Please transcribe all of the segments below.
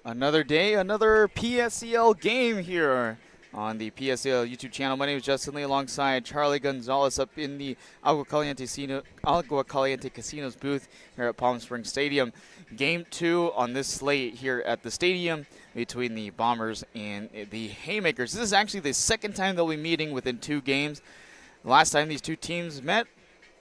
Another day, another PSCL game here on the PSCL YouTube channel. My name is Justin Lee alongside Charlie Gonzalez up in the Agua Caliente Casinos booth here at Palm Springs Stadium. Game 2 on this slate here at the stadium between the Bombers and the Haymakers. This is actually the second time they'll be meeting within 2 games. The last time these two teams met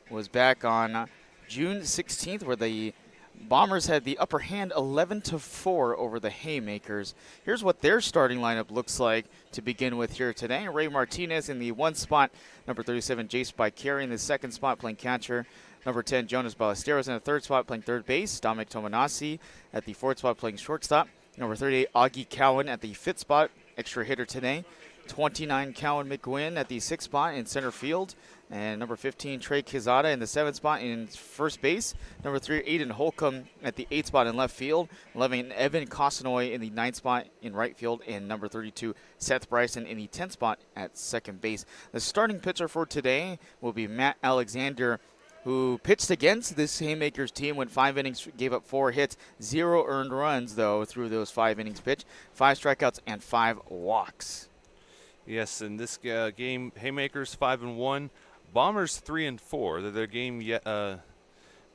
was back on June 16th, where the Bombers had the upper hand 11-4 over the Haymakers. Here's what their starting lineup looks like to begin with here today. Ray Martinez in the 1 spot, number 37 Jace Bicari in the 2nd spot playing catcher, number 10 Jonas Ballesteros in the 3rd spot playing 3rd base, Dominic Tomanasi at the 4th spot playing shortstop, number 38 Augie Cowan at the 5th spot, extra hitter today, 29 Cowan McGuinn at the 6th spot in center field, and number 15 Trey Quezada in the 7th spot in first base, number 3 Aiden Holcomb at the 8th spot in left field, 11 Evan Costanoy in the 9th spot in right field, and number 32 Seth Bryson in the 10th spot at second base. The starting pitcher for today will be Matt Alexander, who pitched against this Haymakers team, went 5 innings, gave up 4 hits, 0 earned runs though through those 5 innings pitched, 5 strikeouts and 5 walks. Yes, in this game, Haymakers 5-1, Bombers 3-4. Their game, they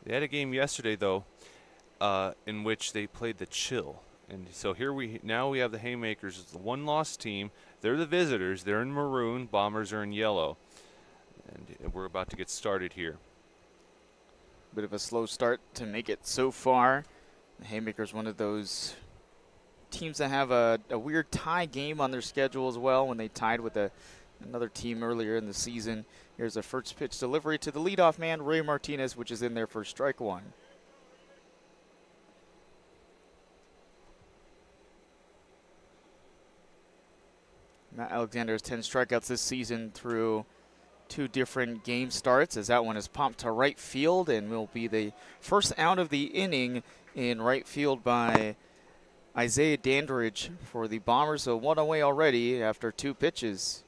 had a game yesterday though, in which they played the Chill, and so here we have the Haymakers as the 1-loss team. They're the visitors. They're in maroon. Bombers are in yellow, and we're about to get started here. Bit of a slow start to make it so far. The Haymakers, one of those teams that have a weird tie game on their schedule as well when they tied with another team earlier in the season. Here's a first pitch delivery to the leadoff man, Ray Martinez, which is in there for strike 1. Matt Alexander has 10 strikeouts this season through 2 different game starts, as that one is popped to right field and will be the first out of the inning in right field by Isaiah Dandridge for the Bombers. So 1 away already after 2 pitches.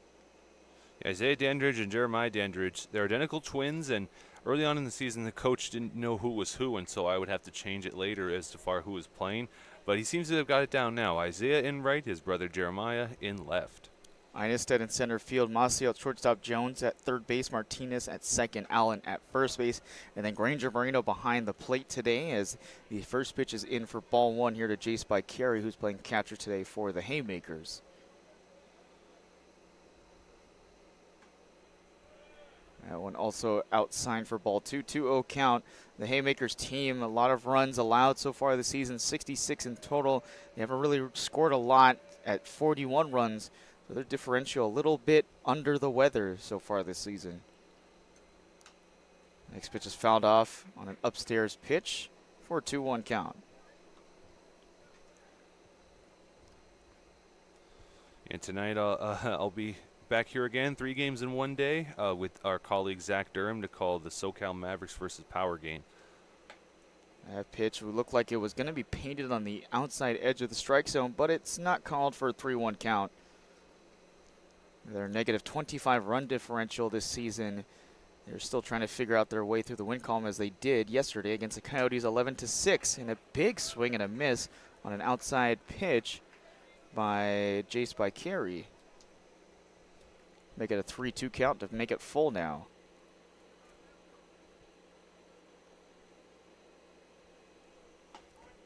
Isaiah Dandridge and Jeremiah Dandridge, they're identical twins, and early on in the season the coach didn't know who was who, and so I would have to change it later as to far who was playing. But he seems to have got it down now. Isaiah in right, his brother Jeremiah in left. Einestead in center field, Maciel at shortstop, Jones at third base, Martinez at second, Allen at first base, and then Granger Moreno behind the plate today as the first pitch is in for ball 1 here to Jace Bicari, who's playing catcher today for the Haymakers. That one also outsigned for ball 2, 2-0 count. The Haymakers team, a lot of runs allowed so far this season, 66 in total. They haven't really scored a lot at 41 runs. So their differential a little bit under the weather so far this season. Next pitch is fouled off on an upstairs pitch for a 2-1 count. And tonight I'll be back here again, 3 games in 1 day, with our colleague Zach Durham to call the SoCal Mavericks versus Power game. That pitch would look like it was going to be painted on the outside edge of the strike zone, but it's not called for a 3-1 count. Their negative 25 run differential this season. They're still trying to figure out their way through the win column as they did yesterday against the Coyotes 11-6 in a big swing and a miss on an outside pitch by Jace Bicari. Make it a 3-2 count to make it full now.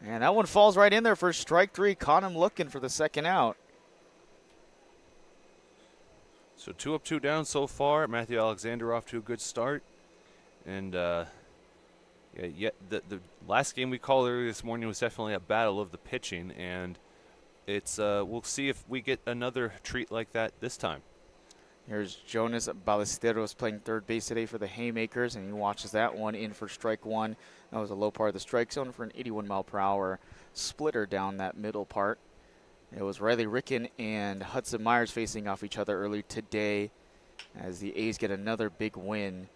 And that one falls right in there for strike 3. Caught him looking for the second out. So 2 up, 2 down so far. Matthew Alexander off to a good start. And the last game we called earlier this morning was definitely a battle of the pitching. And it's we'll see if we get another treat like that this time. Here's Jonas Ballesteros playing third base today for the Haymakers, and he watches that one in for strike 1. That was a low part of the strike zone for an 81-mile-per-hour splitter down that middle part. It was Riley Ricken and Hudson Myers facing off each other early today as the A's get another big win.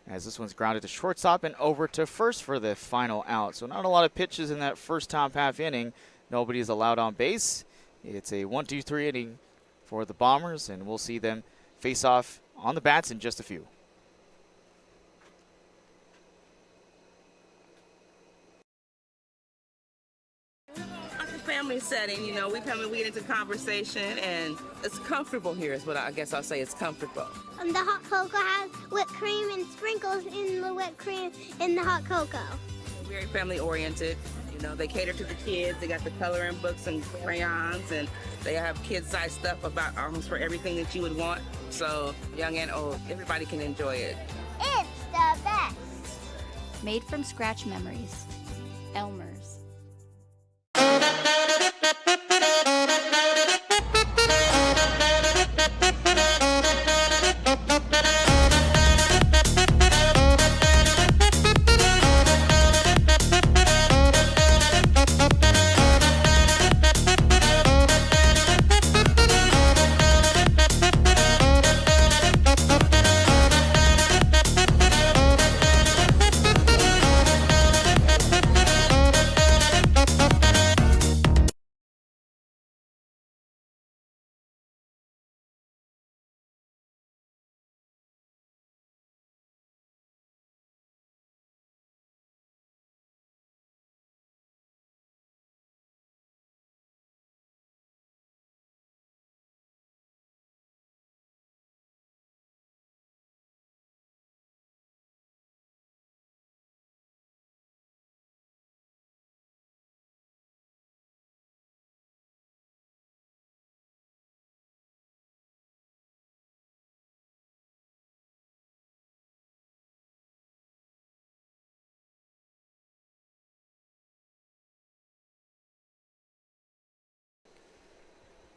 As this one's grounded to shortstop and over to first for the final out. So not a lot of pitches in that first top half inning. Nobody is allowed on base. It's a 1-2-3 inning for the Bombers, and we'll see them face off on the bats in just a few. family setting. You know, we come and we get into conversation, and it's comfortable here is what I guess I'll say. It's comfortable. The hot cocoa has whipped cream and sprinkles in the whipped cream in the hot cocoa. Very family oriented. You know, they cater to the kids. They got the coloring books and crayons, and they have kid-sized stuff about almost for everything that you would want. So young and old, everybody can enjoy it. It's the best. Made from scratch memories. Elmer's.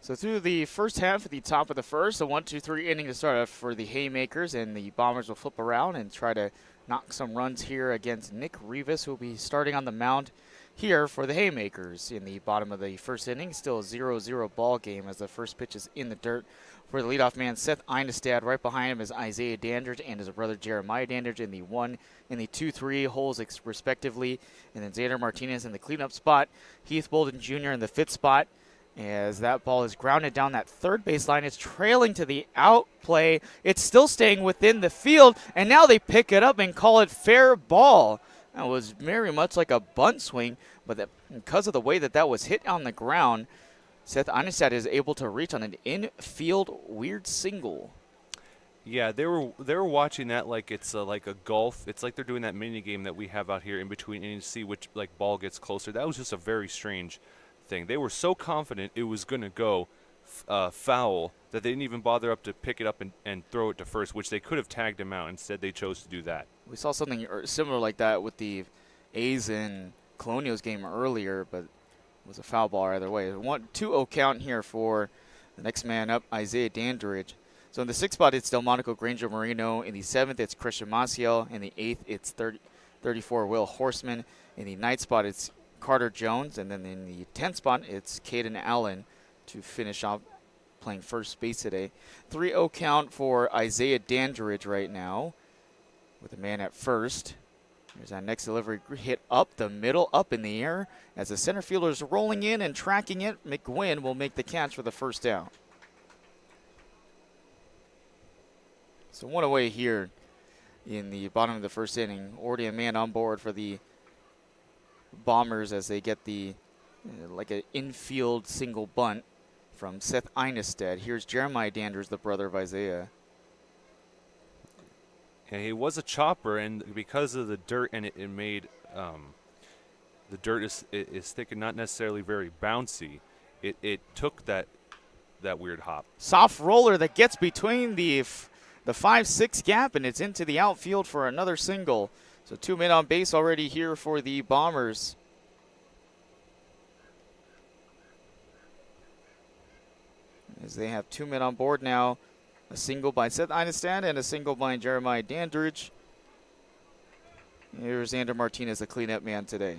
So through the first half at the top of the first, a 1-2-3 inning to start off for the Haymakers, and the Bombers will flip around and try to knock some runs here against Nick Rivas, who will be starting on the mound here for the Haymakers. In the bottom of the first inning, still a 0-0 ball game as the first pitch is in the dirt for the leadoff man, Seth Einestad. Right behind him is Isaiah Dandridge and his brother Jeremiah Dandridge in the 1 and the 2-3 holes respectively. And then Xander Martinez in the cleanup spot, Heath Bolden Jr. in the fifth spot. As that ball is grounded down that third baseline, it's trailing to the out play. It's still staying within the field, and now they pick it up and call it fair ball. That was very much like a bunt swing, but because of the way that was hit on the ground, Seth Einestad is able to reach on an infield weird single. Yeah, they were watching that like it's like a golf. It's like they're doing that mini game that we have out here in between innings to see which like ball gets closer. That was just a very strange thing. They were so confident it was going to go foul that they didn't even bother up to pick it up and throw it to first, which they could have tagged him out. Instead, they chose to do that. We saw something similar like that with the A's and Colonials game earlier, but it was a foul ball either way. 1-2-0 count here for the next man up, Isaiah Dandridge. So in the sixth spot, it's Delmonico Granger Marino. In the seventh, it's Christian Maciel. In the eighth, it's 34 Will Horseman. In the ninth spot, it's Carter Jones, and then in the 10th spot, it's Caden Allen to finish off playing first base today. 3-0 count for Isaiah Dandridge right now with a man at first. There's that next delivery hit up the middle, up in the air. As the center fielder is rolling in and tracking it, McGuinn will make the catch for the first down. So one away here in the bottom of the first inning. Already a man on board for the Bombers as they get the like an infield single bunt from Seth Einestad. Here's Jeremiah Dandridge, the brother of Isaiah. Yeah, he was a chopper, and because of the dirt, and it made the dirt is thick and not necessarily very bouncy. It took that weird hop. Soft roller that gets between the 5-6 gap, and it's into the outfield for another single. So 2 men on base already here for the Bombers. As they have 2 men on board now. A single by Seth Einestad and a single by Jeremiah Dandridge. Here's Xander Martinez, the cleanup man today.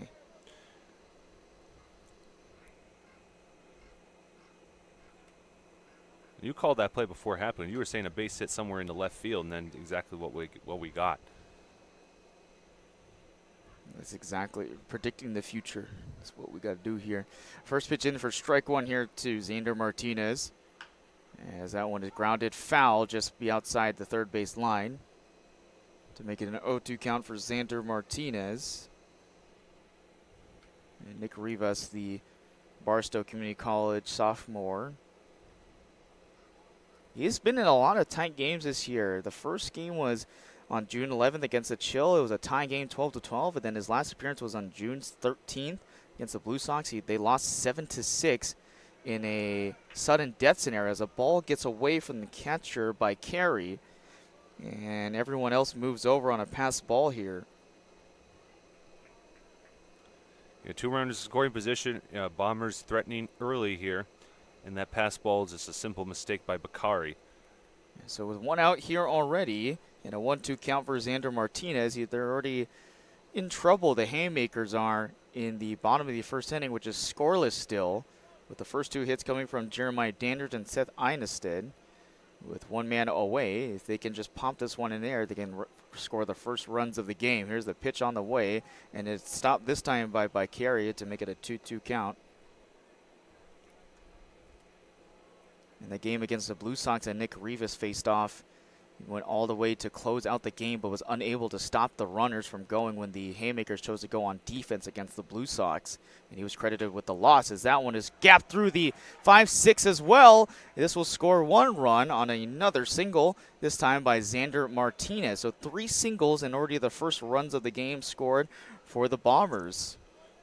You called that play before it happened. You were saying a base hit somewhere in the left field, and then exactly what we got. That's exactly predicting the future. That's what we got to do here. First pitch in for strike one here to Xander Martinez. As that one is grounded foul just be outside the third base line to make it an 0-2 count for Xander Martinez. And Nick Rivas, the Barstow Community College sophomore. He's been in a lot of tight games this year. The first game was on June 11th against the Chill. It was a tie game, 12-12, and then his last appearance was on June 13th against the Blue Sox. They lost 7-6 in a sudden death scenario as a ball gets away from the catcher by Carey, and everyone else moves over on a pass ball here. Yeah, 2 runners scoring position. Bombers threatening early here, and that pass ball is just a simple mistake by Bakari. So with 1 out here already, and a 1-2 count for Xander Martinez, they're already in trouble. The Haymakers are in the bottom of the first inning, which is scoreless still, with the first 2 hits coming from Jeremiah Dandridge and Seth Einestead. With 1 man away, if they can just pump this one in there, they can score the first runs of the game. Here's the pitch on the way, and it's stopped this time by Carey to make it a 2-2 count. In the game against the Blue Sox, and Nick Rivas faced off. He went all the way to close out the game, but was unable to stop the runners from going when the Haymakers chose to go on defense against the Blue Sox. And he was credited with the loss, as that one is gapped through the 5-6 as well. This will score 1 run on another single, this time by Xander Martinez. So 3 singles and already the first runs of the game scored for the Bombers.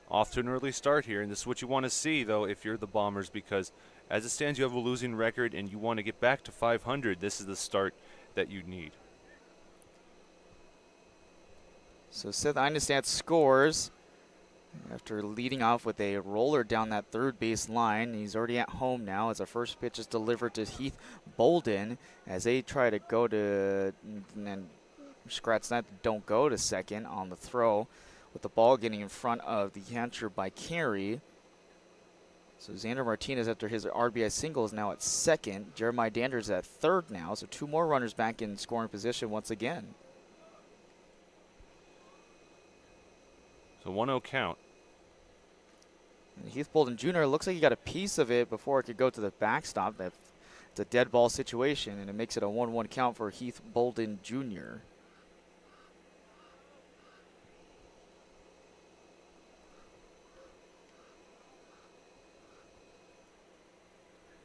Off to an early start here, and this is what you want to see, though, if you're the Bombers, because as it stands, you have a losing record, and you want to get back to 500. This is the start that you need. So Seth Einestead scores after leading off with a roller down that third base line. He's already at home now as the first pitch is delivered to Heath Bolden as they try to go to, and scratch that, don't go to second on the throw, with the ball getting in front of the catcher by Carey. So Xander Martinez, after his RBI single, is now at second. Jeremiah Dandridge is at third now, so 2 more runners back in scoring position once again. So 1-0 count. And Heath Bolden Jr. looks like he got a piece of it before it could go to the backstop. It's a dead ball situation, and it makes it a 1-1 count for Heath Bolden Jr.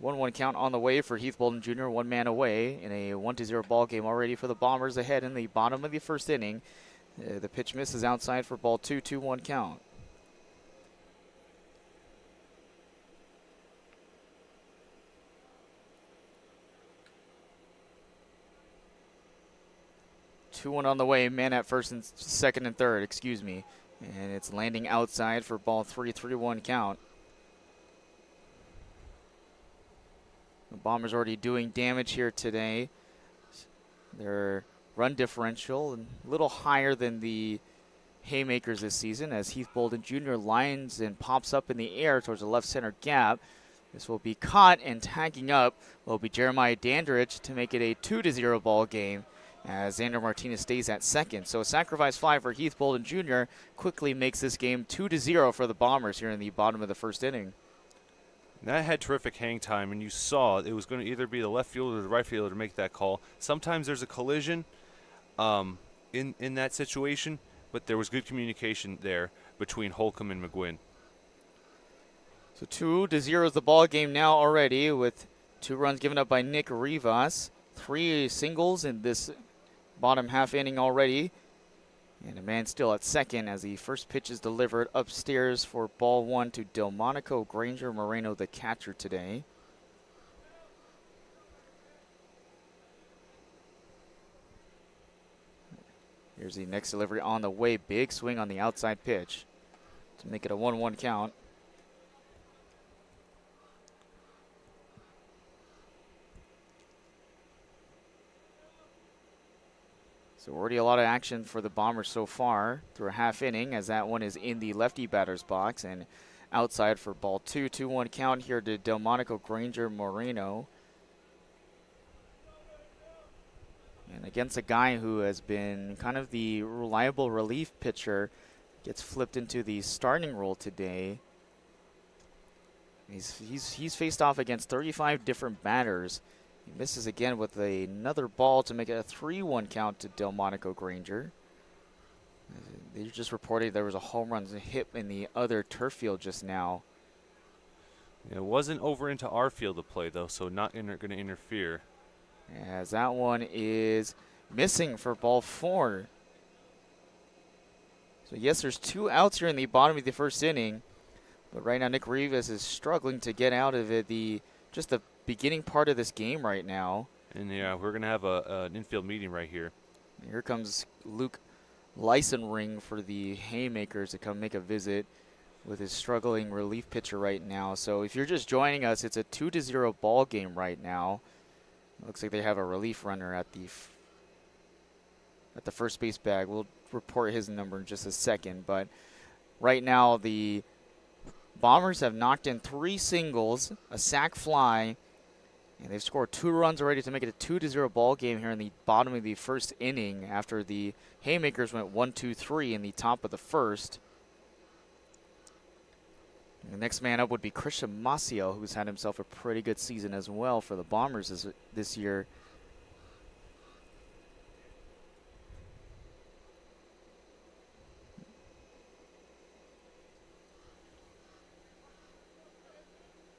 1-1 count on the way for Heath Bolden Jr., 1 man away in a 1-0 ball game already for the Bombers ahead in the bottom of the first inning. The pitch misses outside for ball 2, 2-1 count. Two one on the way, man at first and second and third, excuse me. And it's landing outside for ball 3, 3-1 count. The Bombers already doing damage here today. Their run differential a little higher than the Haymakers this season as Heath Bolden Jr. lines and pops up in the air towards the left center gap. This will be caught, and tagging up will be Jeremiah Dandridge to make it a 2-0 ball game as Xander Martinez stays at second. So a sacrifice fly for Heath Bolden Jr. quickly makes this game 2-0 for the Bombers here in the bottom of the first inning. That had terrific hang time, and you saw it was going to either be the left fielder or the right fielder to make that call. Sometimes there's a collision in that situation, but there was good communication there between Holcomb and McGuinn. So 2-0 is the ball game now already, with 2 runs given up by Nick Rivas. 3 singles in this bottom half inning already. And a man still at second as the first pitch is delivered upstairs for ball 1 to Delmonico Granger Moreno, the catcher today. Here's the next delivery on the way. Big swing on the outside pitch to make it a 1-1 count. So already a lot of action for the Bombers so far through a half inning, as that one is in the lefty batter's box and outside for ball 2. 2-1 count here to Delmonico Granger Moreno. And against a guy who has been kind of the reliable relief pitcher, gets flipped into the starting role today. He's faced off against 35 different batters. He misses again with another ball to make it a 3-1 count to Delmonico Granger. They just reported there was a home run hit in the other turf field just now. It wasn't over into our field of play, though, so not going to interfere. As that one is missing for ball 4. So yes, there's 2 outs here in the bottom of the first inning, but right now Nick Rivas is struggling to get out of it. Just the beginning part of this game right now. And yeah, we're going to have an infield meeting right here. Here comes Luke Lysenring for the Haymakers to come make a visit with his struggling relief pitcher right now. So if you're just joining us, it's a 2-0 ball game right now. Looks like they have a relief runner at the first base bag. We'll report his number in just a second, but right now the Bombers have knocked in 3 singles, a sac fly, and they've scored 2 runs already to make it a 2-0 ball game here in the bottom of the first inning after the Haymakers went 1-2-3 in the top of the first. And the next man up would be Christian Maciel, who's had himself a pretty good season as well for the Bombers this year.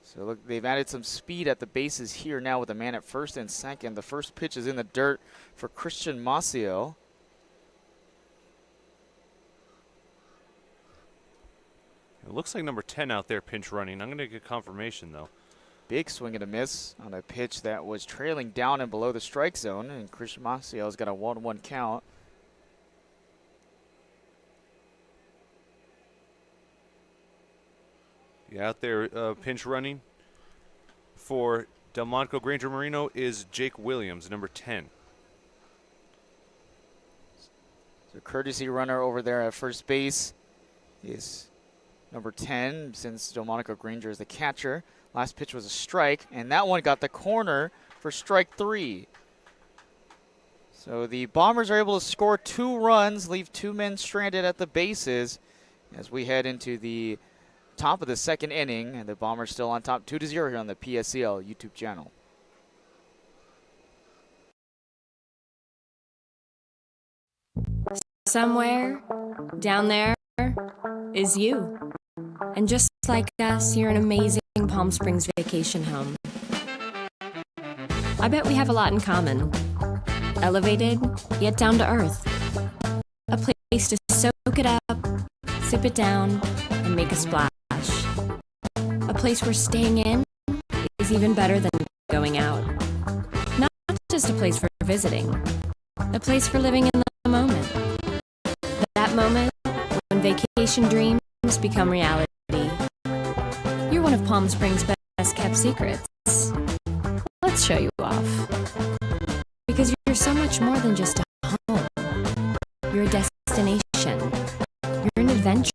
So look, they've added some speed at the bases here now with a man at first and second. The first pitch is in the dirt for Christian Maciel. It looks like number 10 out there pinch running. I'm going to get confirmation, though. Big swing and a miss on a pitch that was trailing down and below the strike zone, and Christian Maciel's got a 1-1 count. Yeah, out there pinch running for Delmonico Granger Marino is Jake Williams, number 10. So courtesy runner over there at first base is number 10, since Delmonico Granger is the catcher. Last pitch was a strike, and that one got the corner for strike 3. So the Bombers are able to score 2 runs, leave 2 men stranded at the bases as we head into the top of the second inning, and the Bombers still on top 2-0 here on the PSCL YouTube channel. Somewhere down there is you. And just like us, you're an amazing Palm Springs vacation home. I bet we have a lot in common. Elevated, yet down to earth. A place to soak it up, sip it down, and make a splash. A place where staying in is even better than going out. Not just a place for visiting, a place for living in the moment. That moment when vacation dreams become reality. You're one of Palm Springs' best kept secrets. Let's show you off. Because you're so much more than just a home. You're a destination. You're an adventure.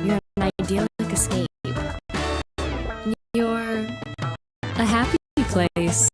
You're an idyllic escape. You're a happy place.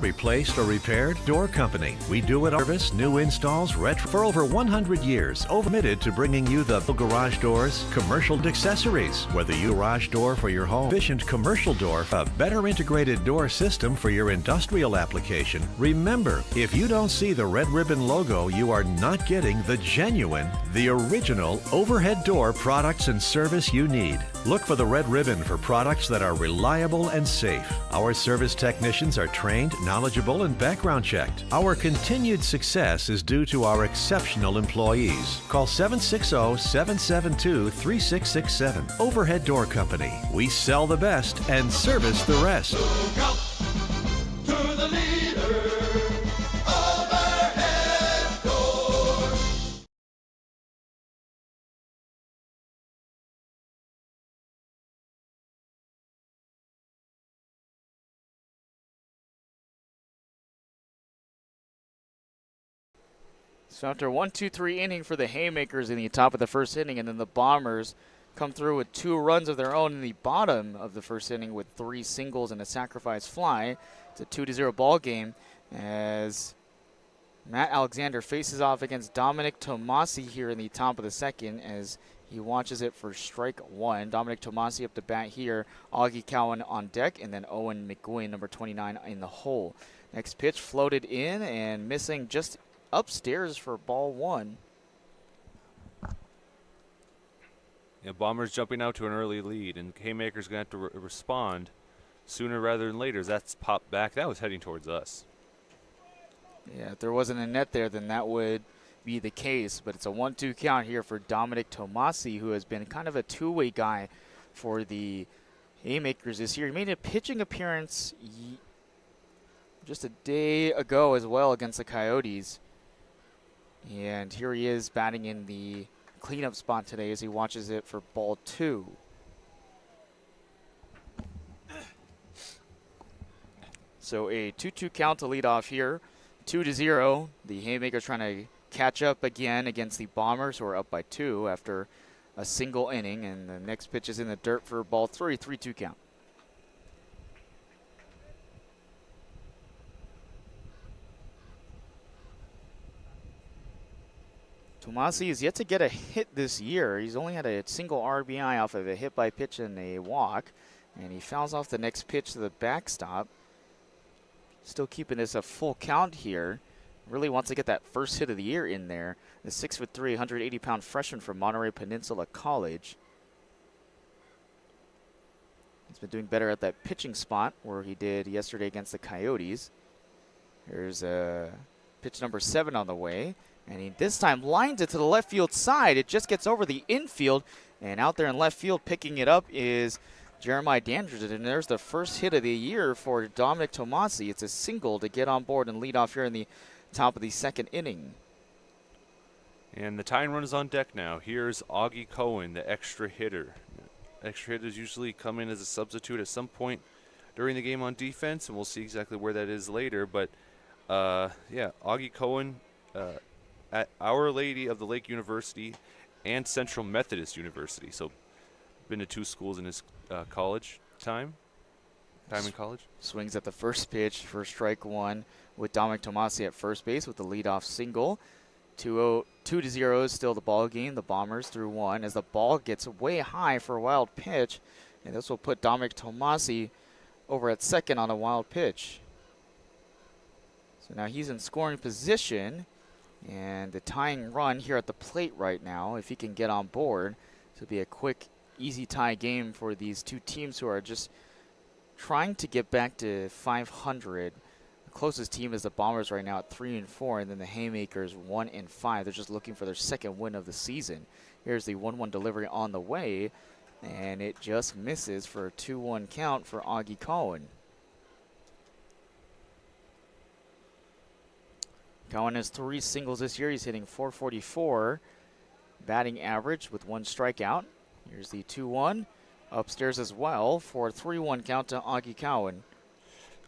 Replaced or repaired? Door Company. We do it. Service, new installs, retro. For over 100 years, committed to bringing you the garage doors, commercial accessories. Whether you garage door for your home, efficient commercial door, a better integrated door system for your industrial application. Remember, if you don't see the Red Ribbon logo, you are not getting the genuine, the original overhead door products and service you need. Look for the Red Ribbon for products that are reliable and safe. Our service technicians are trained, knowledgeable, and background checked. Our continued success is due to our exceptional employees. Call 760-772-3667. Overhead Door Company. We sell the best and service the rest. Look out to the leader, overhead door. So after a 1-2-3 inning for the Haymakers in the top of the first inning, and then the Bombers come through with 2 runs of their own in the bottom of the first inning with 3 singles and a sacrifice fly. It's a 2-0 ball game as Matt Alexander faces off against Dominic Tomasi here in the top of the second as he watches it for strike 1. Dominic Tomasi up to bat here, Augie Cowan on deck, and then Owen McGuinn, number 29, in the hole. Next pitch floated in and missing just upstairs for ball 1. Yeah, Bombers jumping out to an early lead, and Haymakers going to have to respond sooner rather than later as that's popped back. That was heading towards us. Yeah, if there wasn't a net there, then that would be the case. But it's a 1-2 count here for Dominic Tomasi, who has been kind of a two-way guy for the Haymakers this year. He made a pitching appearance just a day ago as well against the Coyotes. And here he is batting in the cleanup spot today as he watches it for ball 2. So a 2-2 count to lead off here. 2-0. The Haymakers trying to catch up again against the Bombers, who are up by 2 after a single inning. And the next pitch is in the dirt for ball 3, 3-2 count. Tomasi is yet to get a hit this year. He's only had a single RBI off of a hit by pitch and a walk. And he fouls off the next pitch to the backstop. Still keeping this a full count here. Really wants to get that first hit of the year in there. The 6'3", 180-pound freshman from Monterey Peninsula College. He's been doing better at that pitching spot where he did yesterday against the Coyotes. Here's pitch number 7 on the way. And he this time lines it to the left field side. It just gets over the infield. And out there in left field picking it up is Jeremiah Dandridge. And there's the first hit of the year for Dominic Tomasi. It's a single to get on board and lead off here in the top of the second inning. And the tying run is on deck now. Here's Augie Cohen, the extra hitter. Extra hitters usually come in as a substitute at some point during the game on defense, and we'll see exactly where that is later. But, yeah, Augie Cohen at Our Lady of the Lake University and Central Methodist University. So, been to 2 schools in his college time in college. Swings at the first pitch for strike 1 with Dominic Tomasi at first base with the leadoff single. 2-0 is still the ball game. The Bombers through 1 as the ball gets way high for a wild pitch. And this will put Dominic Tomasi over at second on a wild pitch. So now he's in scoring position. And the tying run here at the plate right now, if he can get on board, this will be a quick, easy tie game for these two teams who are just trying to get back to 500. The closest team is the Bombers right now at 3-4, and then the Haymakers 1-5. They're just looking for their second win of the season. Here's the 1-1 delivery on the way, and it just misses for a 2-1 count for Augie Cohen. Cohen has 3 singles this year. He's hitting .444 batting average with 1 strikeout. Here's the 2-1 upstairs as well for a 3-1 count to Augie Cohen.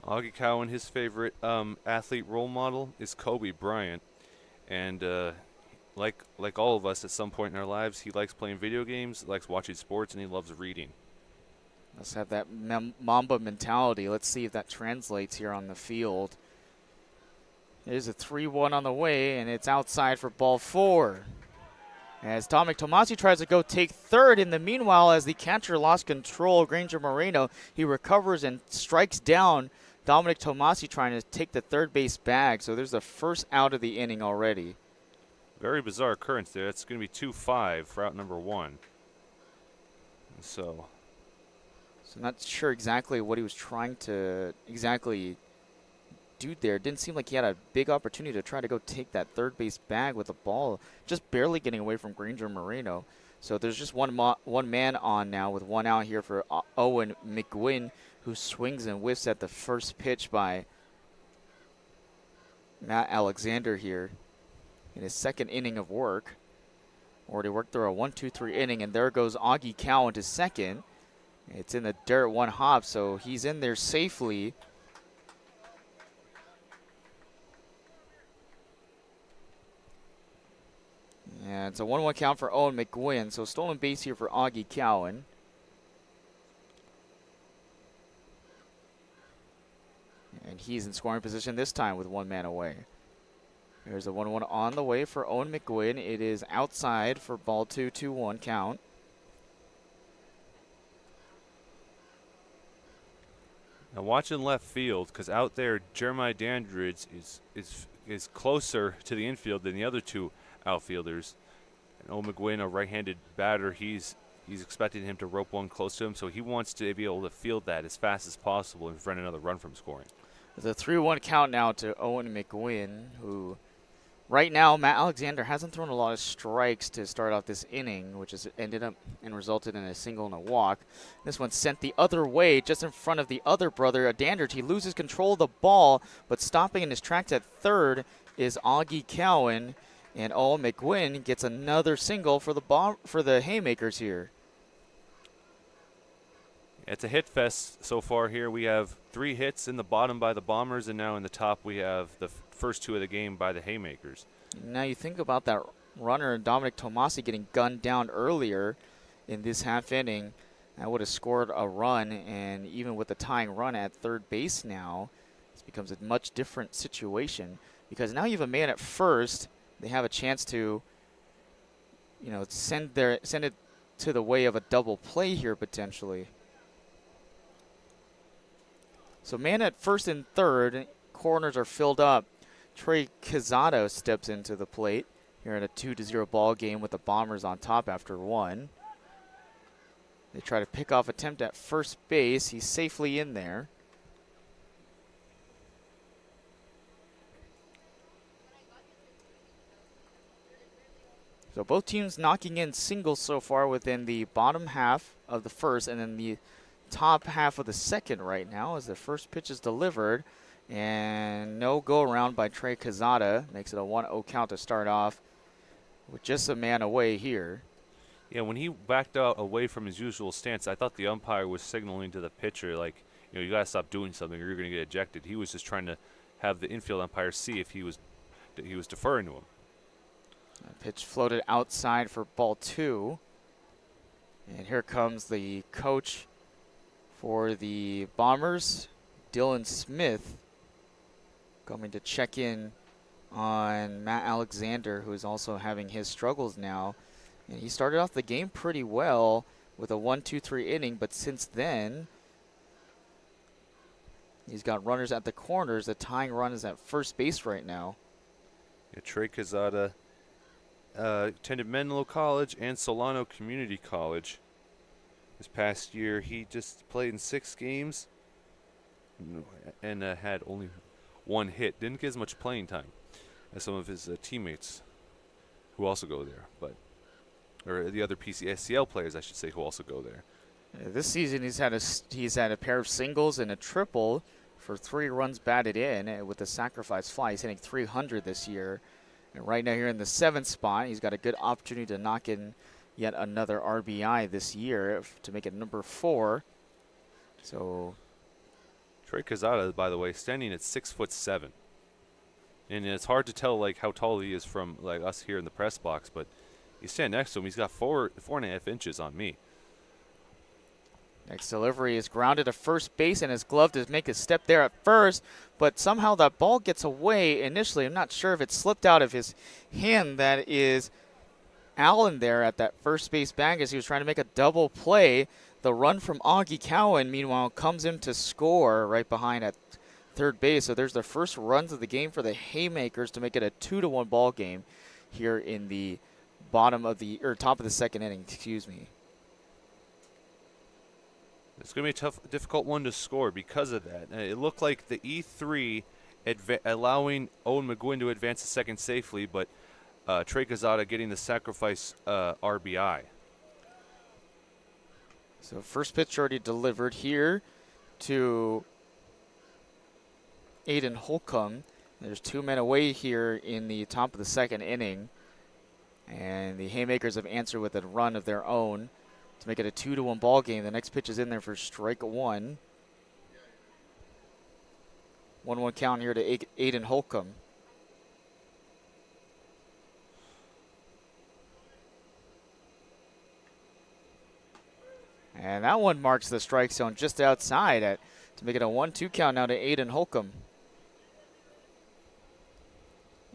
Augie Cowen, his favorite athlete role model is Kobe Bryant. And like all of us at some point in our lives, he likes playing video games, likes watching sports, and he loves reading. Let's have that Mamba mentality. Let's see if that translates here on the field. There's a 3-1 on the way, and it's outside for ball 4. As Dominic Tomasi tries to go take third. In the meanwhile, as the catcher lost control, Granger Moreno, he recovers and strikes down Dominic Tomasi trying to take the third base bag. So there's the first out of the inning already. Very bizarre occurrence there. It's going to be 2-5 for out number 1. So I'm not sure exactly what he was trying to do there. It didn't seem like he had a big opportunity to try to go take that third base bag with the ball, just barely getting away from Granger Moreno. So there's just one man on now with 1 out here for Owen McGuinn, who swings and whiffs at the first pitch by Matt Alexander here in his second inning of work. Already worked through a 1-2-3 inning, and there goes Augie Cowen to second. It's in the dirt, 1 hop, so he's in there safely. And it's a 1-1 count for Owen McGuinn. So stolen base here for Augie Cowen. And he's in scoring position this time with 1 man away. There's a 1-1 on the way for Owen McGuinn. It is outside for ball 2, 2-1 count. now watching left field, because out there Jeremiah Dandridge is closer to the infield than the other 2 outfielders. And Owen McGuinn, a right-handed batter, he's he's expecting him to rope one close to him, so he wants to be able to field that as fast as possible and prevent another run from scoring. It's a 3-1 count now to Owen McGuinn, who right now, Matt Alexander hasn't thrown a lot of strikes to start off this inning, which has ended up and resulted in a single and a walk. This one sent the other way, just in front of the other brother, Adandert. He loses control of the ball, but stopping in his tracks at third is Augie Cowan, and Owen McGuinn gets another single for the Haymakers here. It's a hit fest so far here. We have 3 hits in the bottom by the Bombers, and now in the top we have the first 2 of the game by the Haymakers. Now you think about that runner, Dominic Tomasi, getting gunned down earlier in this half inning. That would have scored a run, and even with the tying run at third base now, this becomes a much different situation because now you have a man at first. They have a chance to, send it to the way of a double play here potentially. So man at first and third, corners are filled up. Trey Quezada steps into the plate here in a 2-0 ball game with the Bombers on top after 1. They try to pick off attempt at first base. He's safely in there. So both teams knocking in singles so far within the bottom half of the first and then the top half of the second right now as the first pitch is delivered. And no go around by Trey Quezada. Makes it a 1-0 count to start off with just a man away here. Yeah, when he backed out away from his usual stance, I thought the umpire was signaling to the pitcher, like, you got to stop doing something or you're going to get ejected. He was just trying to have the infield umpire see if he was deferring to him. Pitch floated outside for ball 2. And here comes the coach for the Bombers, Dylan Smith, coming to check in on Matt Alexander, who is also having his struggles now. And he started off the game pretty well with a 1-2-3 inning, but since then, he's got runners at the corners. The tying run is at first base right now. Yeah, Trey Quezada attended Menlo College and Solano Community College. This past year, he just played in 6 games and had only 1 hit. Didn't get as much playing time as some of his teammates who also go there, or the other PSCL players, I should say, who also go there. This season, he's had a pair of singles and a triple for 3 runs batted in with the sacrifice fly. He's hitting 300 this year. And right now here in the 7th spot, he's got a good opportunity to knock in yet another RBI this year to make it number 4. So Trey Quezada, by the way, standing at 6'7", and it's hard to tell how tall he is from us here in the press box, but you stand next to him, he's got 4.5 inches on me. Next delivery is grounded to first base, and his glove to make a step there at first, but somehow that ball gets away initially. I'm not sure if it slipped out of his hand. That is Allen there at that first base bag as he was trying to make a double play. The run from Augie Cowan, meanwhile, comes in to score right behind at third base. So there's the first runs of the game for the Haymakers to make it a 2-1 ball game here in the top of the second inning, excuse me. It's going to be a difficult one to score because of that. It looked like the E3 allowing Owen McGuinn to advance to second safely, but Trey Quezada getting the sacrifice RBI. So first pitch already delivered here to Aiden Holcomb. There's 2 men away here in the top of the second inning. And the Haymakers have answered with a run of their own to make it a 2-1 ball game. The next pitch is in there for strike 1. 1-1 count here to Aiden Holcomb. And that one marks the strike zone just outside to make it a 1-2 count now to Aiden Holcomb.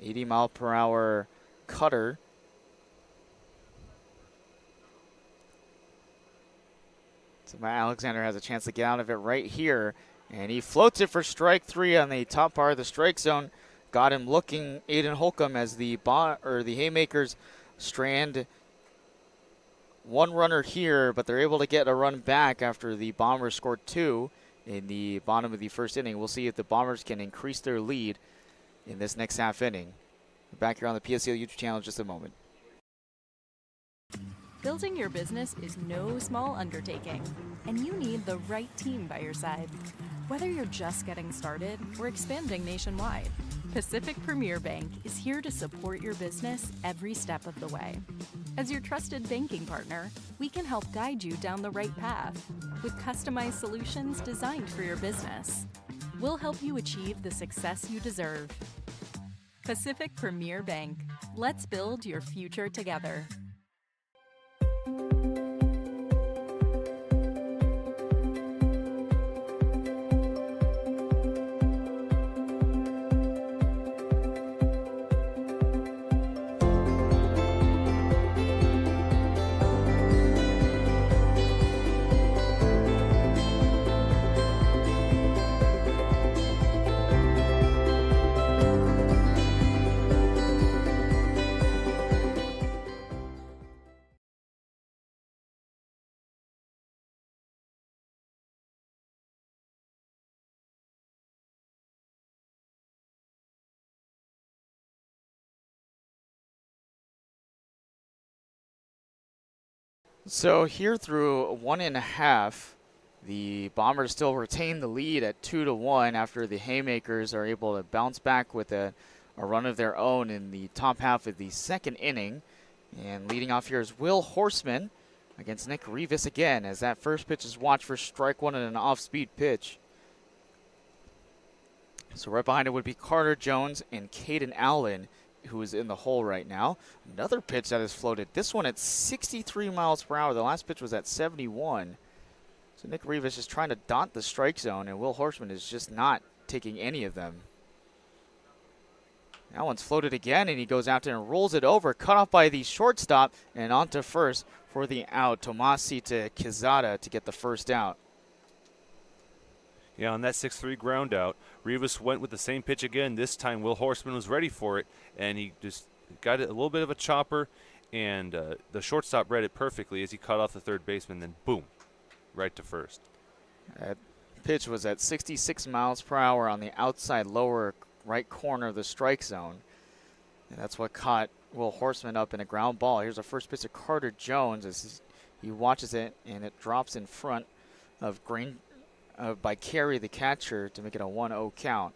80-mile-per-hour cutter. So Matt Alexander has a chance to get out of it right here. And he floats it for strike 3 on the top part of the strike zone. Got him looking, Aiden Holcomb, as the Haymakers strand one runner here, but they're able to get a run back after the Bombers scored 2 in the bottom of the first inning. We'll see if the Bombers can increase their lead in this next half inning. Back here on the PSCL YouTube channel in just a moment. Building your business is no small undertaking, and you need the right team by your side. Whether you're just getting started or expanding nationwide, Pacific Premier Bank is here to support your business every step of the way. As your trusted banking partner, we can help guide you down the right path with customized solutions designed for your business. We'll help you achieve the success you deserve. Pacific Premier Bank. Let's build your future together. So here through 1.5, the Bombers still retain the lead at 2-1 after the Haymakers are able to bounce back with a run of their own in the top half of the second inning. And leading off here is Will Horseman against Nick Rivas again, as that first pitch is watched for strike one and an off-speed pitch. So right behind it would be Carter Jones and Caden Allen, who is in the hole right now. Another pitch that is floated. This one at 63 miles per hour. The last pitch was at 71. So Nick Rivas is trying to dot the strike zone, and Will Horseman is just not taking any of them. That one's floated again, and he goes out there and rolls it over. Cut off by the shortstop, and on to first for the out. Tomasi to Quezada to get the first out. Yeah, on that 6-3 ground out, Rivas went with the same pitch again. This time, Will Horseman was ready for it, and he just got it a little bit of a chopper, and the shortstop read it perfectly as he cut off the third baseman, then boom, right to first. That pitch was at 66 miles per hour on the outside lower right corner of the strike zone, and that's what caught Will Horseman up in a ground ball. Here's a first pitch to Carter Jones as he watches it, and it drops in front of by Carey, the catcher, to make it a 1-0 count.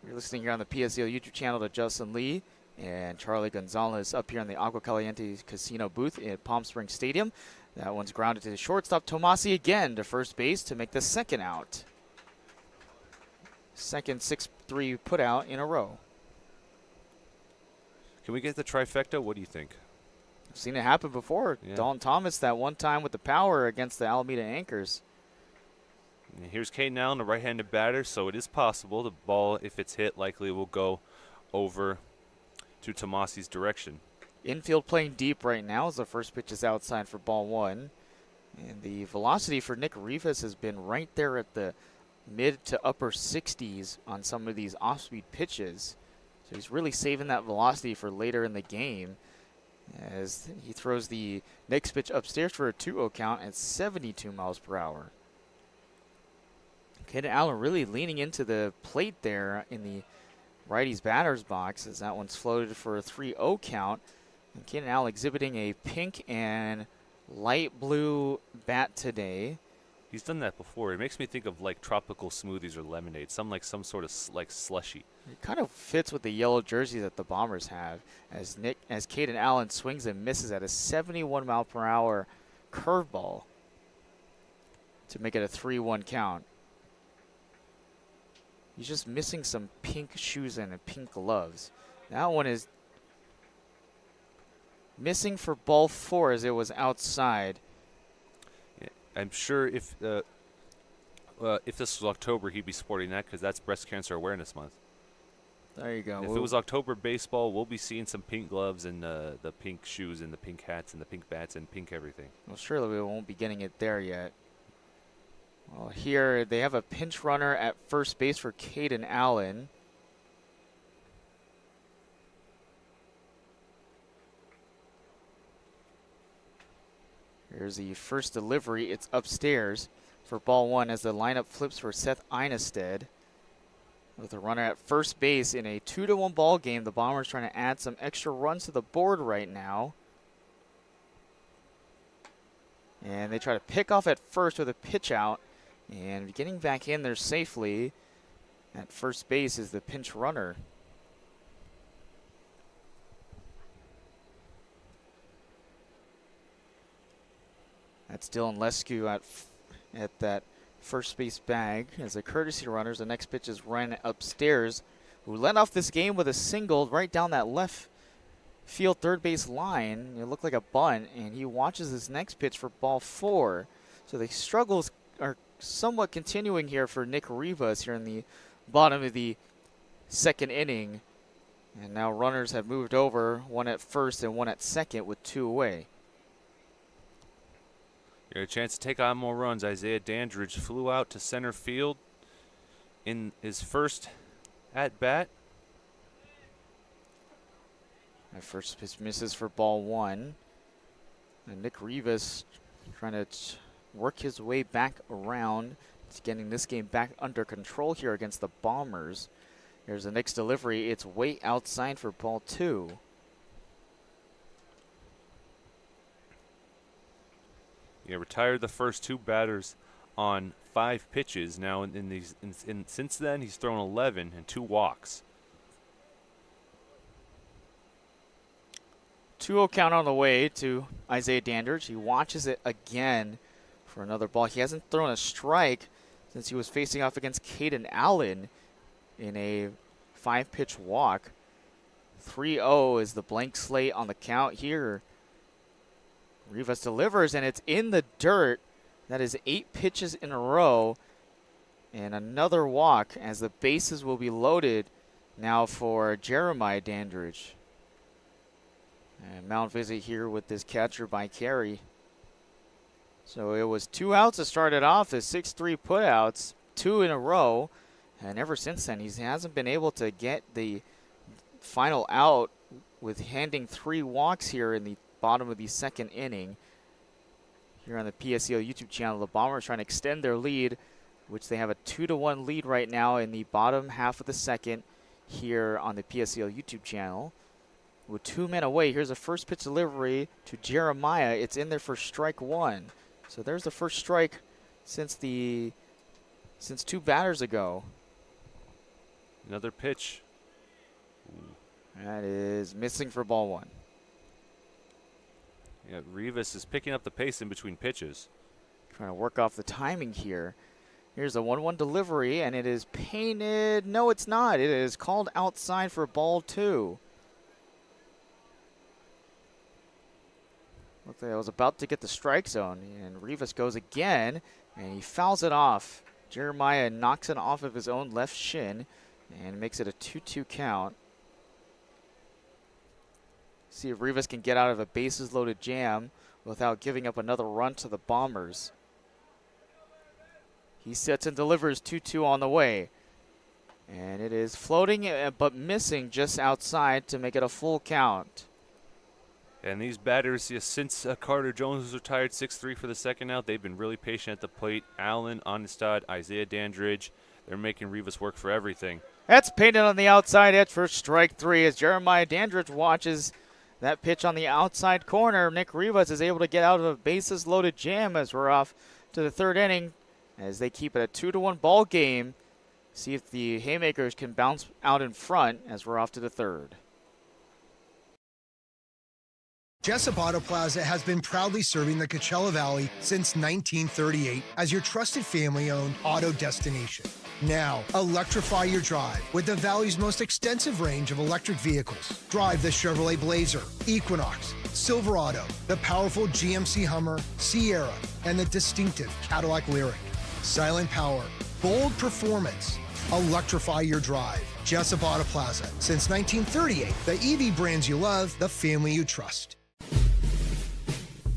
You're listening here on the PSCL YouTube channel to Justin Lee and Charlie Gonzalez up here in the Agua Caliente Casino booth at Palm Springs Stadium. That one's grounded to the shortstop. Tomasi again to first base to make the second out. Second 6-3 put out in a row. Can we get the trifecta? What do you think? I've seen it happen before. Yeah. Dalton Thomas that one time with the power against the Alameda Anchors. And here's Caden Allen, a right-handed batter, so it is possible. The ball, if it's hit, likely will go over to Tomasi's direction. Infield playing deep right now as the first pitch is outside for ball one. And the velocity for Nick Rivas has been right there at the mid to upper 60s on some of these off-speed pitches. So he's really saving that velocity for later in the game as he throws the next pitch upstairs for a 2-0 count at 72 miles per hour. Caden Allen really leaning into the plate there in the righty's batter's box as that one's floated for a 3-0 count. And Caden Allen exhibiting a pink and light blue bat today. He's done that before. It makes me think of like tropical smoothies or lemonade, some sort of like slushy. It kind of fits with the yellow jersey that the Bombers have as Caden Allen swings and misses at a 71 mile per hour curveball to make it a 3-1 count. He's just missing some pink shoes and pink gloves. That one is missing for ball 4 as it was outside. Yeah, I'm sure if this was October, he'd be sporting that because that's Breast Cancer Awareness Month. There you go. If it was October baseball, we'll be seeing some pink gloves and the pink shoes and the pink hats and the pink bats and pink everything. Well, surely we won't be getting it there yet. Well, here they have a pinch runner at first base for Caden Allen. Here's the first delivery. It's upstairs for ball one as the lineup flips for Seth Einestead. With a runner at first base in a 2-1 ball game, the Bombers trying to add some extra runs to the board right now. And they try to pick off at first with a pitch out. And getting back in there safely at first base is the pinch runner. That's Dylan Lescu at that first base bag as the courtesy runners. The next pitch is Ryan upstairs, who led off this game with a single right down that left field third base line. It looked like a bunt, and he watches his next pitch for ball four. So the struggles are somewhat continuing here for Nick Rivas here in the bottom of the second inning. And now runners have moved over, one at first and one at second with two away. You had a chance to take on more runs. Isaiah Dandridge flew out to center field in his first at-bat. That first pitch misses for ball one. And Nick Rivas trying to work his way back around. He's getting this game back under control here against the Bombers. Here's the next delivery. It's way outside for ball two. He retired the first two batters on 5 pitches. Now, since then, he's thrown 11 and 2 walks. 2-0 count on the way to Isaiah Dandridge. He watches it again for another ball. He hasn't thrown a strike since he was facing off against Caden Allen in a 5-pitch walk. 3-0 is the blank slate on the count here. Rivas delivers, and it's in the dirt. That is 8 pitches in a row. And another walk as the bases will be loaded now for Jeremiah Dandridge. And mound visit here with this catcher by Carey. So it was 2 outs to start it off, as 6-3 putouts, 2 in a row. And ever since then, he hasn't been able to get the final out with handing 3 walks here in the bottom of the second inning. Here on the PSCL YouTube channel, the Bombers trying to extend their lead, which they have a 2-1 lead right now in the bottom half of the second here on the PSCL YouTube channel. With 2 men away, here's a first pitch delivery to Jeremiah. It's in there for strike one. So there's the first strike since 2 batters ago. Another pitch. That is missing for ball one. Yeah, Rivas is picking up the pace in between pitches. Trying to work off the timing here. Here's a 1-1 delivery, and it is painted. No, it's not. It is called outside for ball two. Looked like I was about to get the strike zone, and Rivas goes again, and he fouls it off. Jeremiah knocks it off of his own left shin and makes it a 2-2 count. See if Rivas can get out of a bases-loaded jam without giving up another run to the Bombers. He sets and delivers 2-2 on the way. And it is floating but missing just outside to make it a full count. And these batters, since Carter Jones was retired 6-3 for the second out, they've been really patient at the plate. Allen, Onestad, Isaiah Dandridge, they're making Rivas work for everything. That's painted on the outside edge for strike three as Jeremiah Dandridge watches that pitch on the outside corner. Nick Rivas is able to get out of a bases-loaded jam as we're off to the third inning as they keep it a 2-1 ball game. See if the Haymakers can bounce out in front as we're off to the third. Jessup Auto Plaza has been proudly serving the Coachella Valley since 1938 as your trusted family-owned auto destination. Now, electrify your drive with the Valley's most extensive range of electric vehicles. Drive the Chevrolet Blazer, Equinox, Silverado, the powerful GMC Hummer, Sierra, and the distinctive Cadillac Lyriq. Silent power, bold performance. Electrify your drive. Jessup Auto Plaza. Since 1938, the EV brands you love, the family you trust.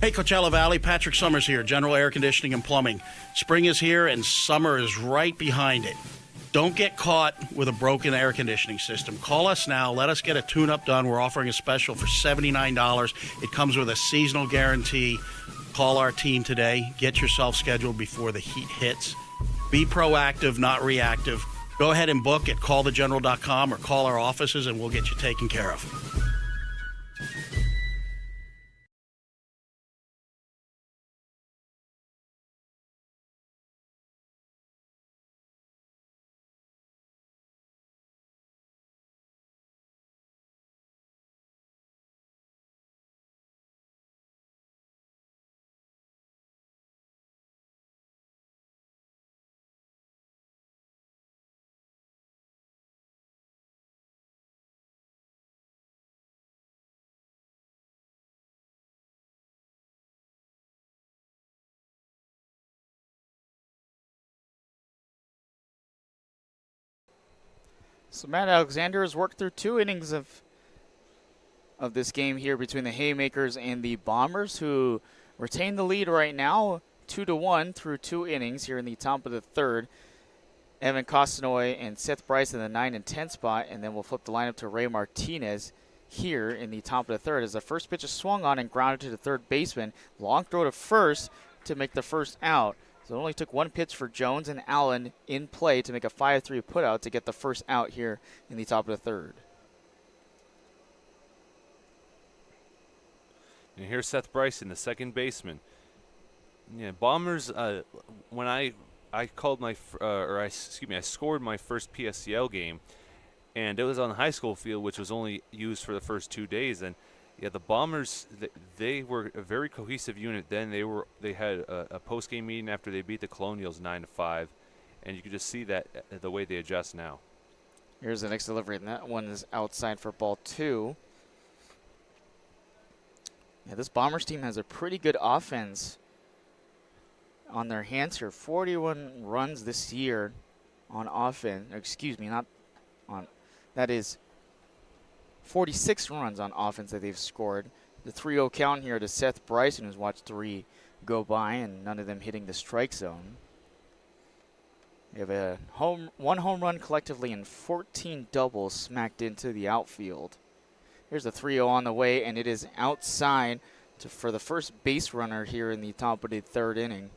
Hey, Coachella Valley, Patrick Summers here, General Air Conditioning and Plumbing. Spring is here and summer is right behind it. Don't get caught with a broken air conditioning system. Call us now. Let us get a tune-up done. We're offering a special for $79. It comes with a seasonal guarantee. Call our team today. Get yourself scheduled before the heat hits. Be proactive, not reactive. Go ahead and book at callthegeneral.com or call our offices and we'll get you taken care of. So Matt Alexander has worked through 2 innings of this game here between the Haymakers and the Bombers, who retain the lead right now, 2-1 through 2 innings here in the top of the 3rd. Evan Costanoy and Seth Bryce in the 9 and 10 spot, and then we'll flip the lineup to Ray Martinez here in the top of the 3rd as the first pitch is swung on and grounded to the third baseman. Long throw to first to make the first out. So it only took 1 pitch for Jones and Allen in play to make a 5-3 putout to get the first out here in the top of the 3rd. And here's Seth Bryson, the second baseman. Yeah, Bombers. When I called my I scored my first PSCL game, and it was on the high school field, which was only used for the first 2 days. And yeah, the Bombers, they were a very cohesive unit. Then they had a post-game meeting after they beat the Colonials 9-5, and you could just see that the way they adjust now. Here's the next delivery, and that one is outside for ball 2. Yeah, this Bombers team has a pretty good offense on their hands here. 41 runs this year on offense. Excuse me, not on. That is 46 runs on offense that they've scored. The 3-0 count here to Seth Bryson, who's watched 3 go by, and none of them hitting the strike zone. They have one home run collectively and 14 doubles smacked into the outfield. Here's a 3-0 on the way, and it is outside for the first base runner here in the top of the 3rd inning.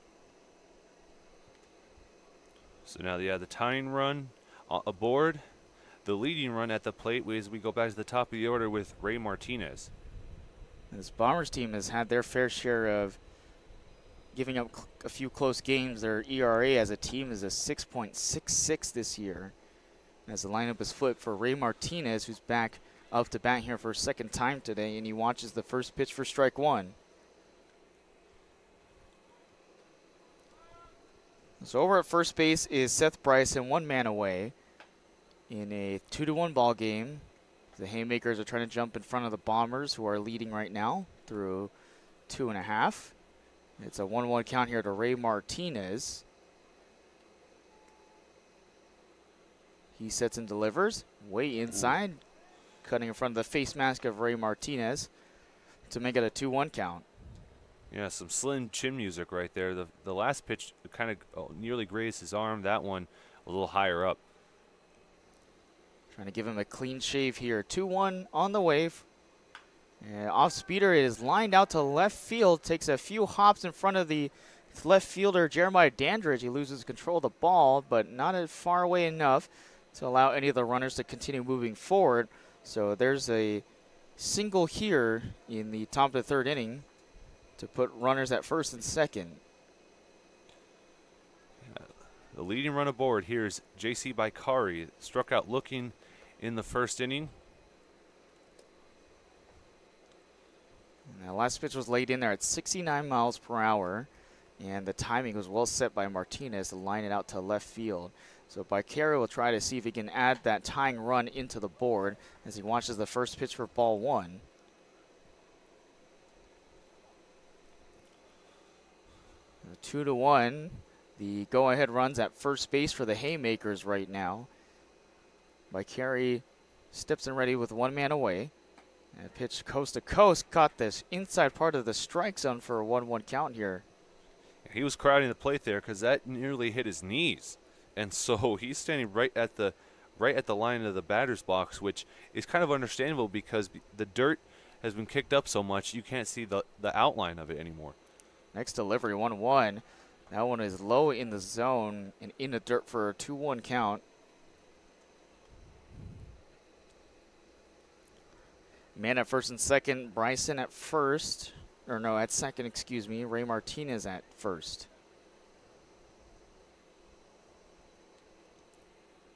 So now the tying run aboard. The leading run at the plate as we go back to the top of the order with Ray Martinez. This Bombers team has had their fair share of giving up a few close games. Their ERA as a team is a 6.66 this year. As the lineup is flipped for Ray Martinez, who's back up to bat here for a second time today, and he watches the first pitch for strike 1. So over at first base is Seth Bryson, 1 man away in a 2-1 ball game. The Haymakers are trying to jump in front of the Bombers, who are leading right now through 2.5. It's a 1-1 count here to Ray Martinez. He sets and delivers way inside, cutting in front of the face mask of Ray Martinez to make it a 2-1 count. Yeah, some slim chin music right there. The last pitch kind of nearly grazed his arm. That one a little higher up. Trying to give him a clean shave here. 2-1 on the wave. Off speeder, it is lined out to left field. Takes a few hops in front of the left fielder, Jeremiah Dandridge. He loses control of the ball, but not as far away enough to allow any of the runners to continue moving forward. So there's a single here in the top of the 3rd inning to put runners at first and second. The leading run aboard here is J.C. Baikari. Struck out looking in the 1st inning. And that last pitch was laid in there at 69 miles per hour, and the timing was well set by Martinez to line it out to left field. So Baikari will try to see if he can add that tying run into the board as he watches the first pitch for ball 1. A 2-1. The go-ahead runs at first base for the Haymakers right now. Baikari steps in ready with 1 man away. And a pitch coast to coast caught this inside part of the strike zone for a 1-1 count here. He was crowding the plate there because that nearly hit his knees. And so he's standing right at the line of the batter's box, which is kind of understandable because the dirt has been kicked up so much you can't see the outline of it anymore. Next delivery, 1-1. That one is low in the zone and in the dirt for a 2-1 count. Man at first and second. Bryson at first. Or no, at second, excuse me. Ray Martinez at first.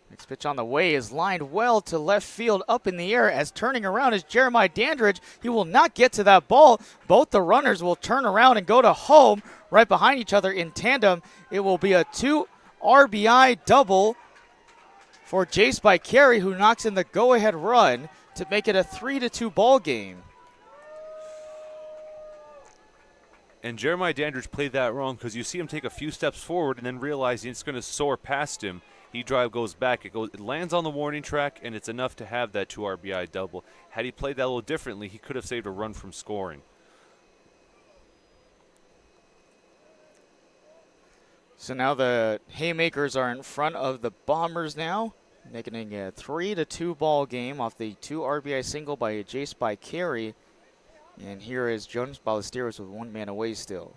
Next pitch on the way is lined well to left field, up in the air, as turning around is Jeremiah Dandridge. He will not get to that ball. Both the runners will turn around and go to home right behind each other in tandem. It will be a 2 RBI double for Jace by Carey, who knocks in the go-ahead run to make it a 3-2 ball game. And Jeremiah Dandridge played that wrong because you see him take a few steps forward and then realize it's going to soar past him. He goes back, it lands on the warning track, and it's enough to have that 2 RBI double. Had he played that a little differently, he could have saved a run from scoring. So now the Haymakers are in front of the Bombers now, making it a 3-2 ball game off the 2 RBI single by Jace by Carey. And here is Jonas Ballesteros with 1 man away still.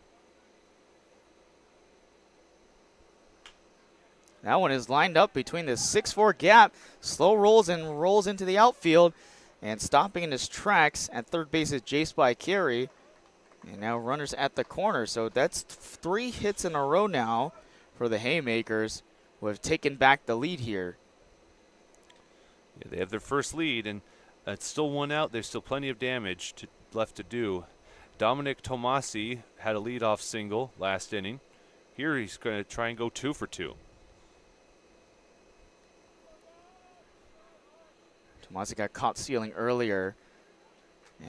That one is lined up between the 6-4 gap. Slow rolls and rolls into the outfield. And stopping in his tracks at third base is Jace by Carey. And now runners at the corner. So that's 3 hits in a row now for the Haymakers, who have taken back the lead here. Yeah, they have their first lead, and it's still 1 out. There's still plenty of damage left to do. Dominic Tomasi had a leadoff single last inning. Here he's going to try and go 2 for 2. Tomasi got caught stealing earlier,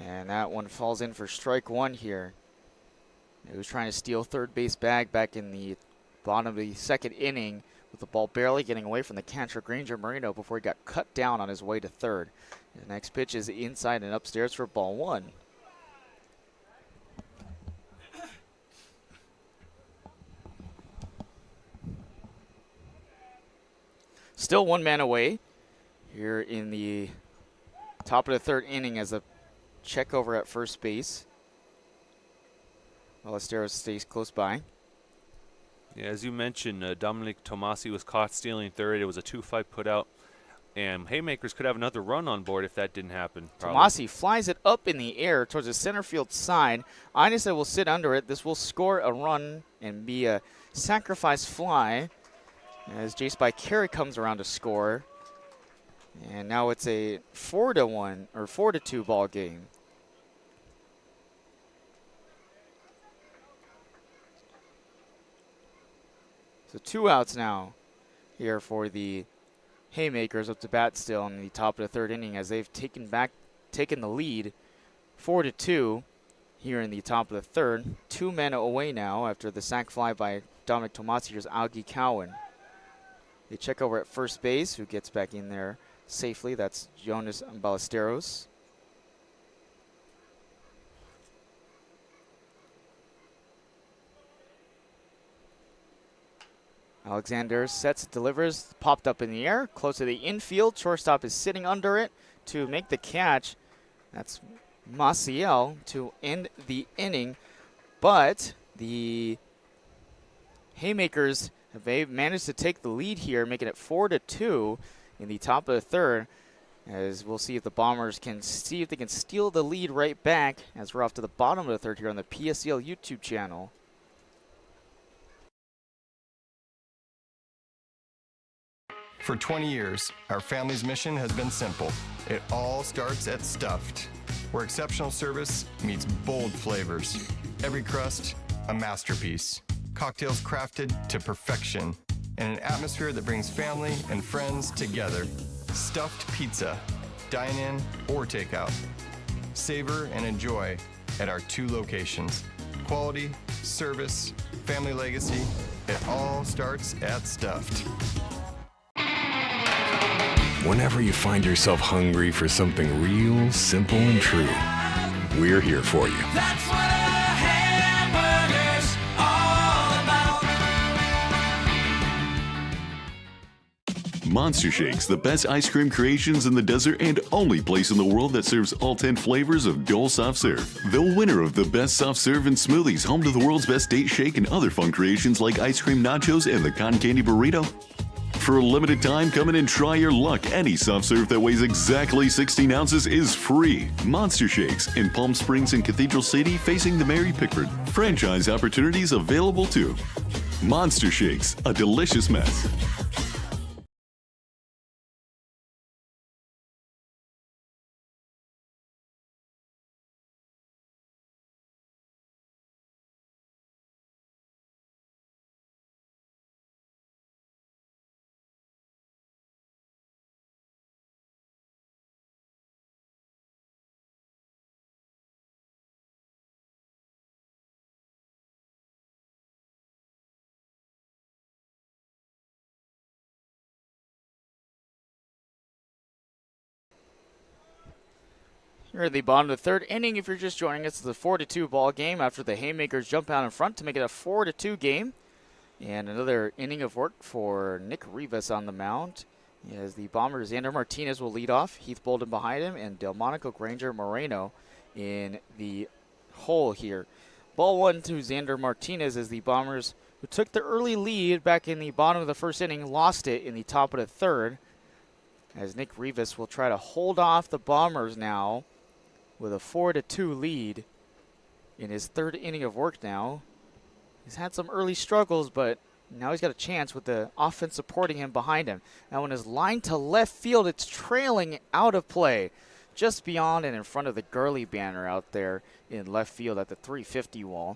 and that one falls in for strike 1 here. He was trying to steal third base bag back in the bottom of the 2nd inning with the ball barely getting away from the catcher, Granger Marino, before he got cut down on his way to third. The next pitch is inside and upstairs for ball 1. Still 1 man away here in the top of the 3rd inning as a check over at first base. Ballesteros stays close by. Yeah, as you mentioned, Dominic Tomasi was caught stealing third. It was a 2-5 put out, and Haymakers could have another run on board if that didn't happen. Tomasi flies it up in the air towards the center field side. Inesa will sit under it. This will score a run and be a sacrifice fly as Jace by Carey comes around to score. And now it's a 4-1 or 4-2 ball game. So 2 outs now here for the Haymakers, up to bat still in the top of the 3rd inning as they've taken the lead 4-2 here in the top of the 3rd. 2 men away now after the sac fly by Dominic Tomasi. Here's Augie Cowan. They check over at first base. Who gets back in there safely? That's Jonas Ballesteros. Alexander sets, delivers, popped up in the air, close to the infield. Shortstop is sitting under it to make the catch. That's Maciel to end the inning. But the Haymakers have managed to take the lead here, making it 4-2 in the top of the 3rd. As we'll see if the Bombers can see if they can steal the lead right back as we're off to the bottom of the 3rd here on the PSCL YouTube channel. For 20 years, our family's mission has been simple. It all starts at Stuffed, where exceptional service meets bold flavors. Every crust, a masterpiece. Cocktails crafted to perfection, and an atmosphere that brings family and friends together. Stuffed pizza, dine-in or takeout. Savor and enjoy at our 2 locations. Quality, service, family legacy, it all starts at Stuffed. Whenever you find yourself hungry for something real, simple, and true, we're here for you. That's what a hamburger's all about. Monster Shakes, the best ice cream creations in the desert and only place in the world that serves all 10 flavors of Dole Soft Serve. The winner of the best soft serve and smoothies, home to the world's best date shake and other fun creations like ice cream nachos and the cotton candy burrito. For a limited time, come in and try your luck. Any soft serve that weighs exactly 16 ounces is free. Monster Shakes in Palm Springs and Cathedral City facing the Mary Pickford. Franchise opportunities available too. Monster Shakes, a delicious mess. You're at the bottom of the third inning. If you're just joining us, it's a 4-2 ball game after the Haymakers jump out in front to make it a 4-2 game. And another inning of work for Nick Rivas on the mound. As the Bombers, Xander Martinez will lead off, Heath Bolden behind him, and Delmonico Granger Moreno in the hole here. Ball one to Xander Martinez as the Bombers, who took the early lead back in the bottom of the first inning, lost it in the top of the third. As Nick Rivas will try to hold off the Bombers now with a 4-2 lead in his third inning of work now. He's had some early struggles, but now he's got a chance with the offense supporting him behind him. Now when his line to left field, it's trailing out of play, just beyond and in front of the Gurley banner out there in left field at the 350 wall.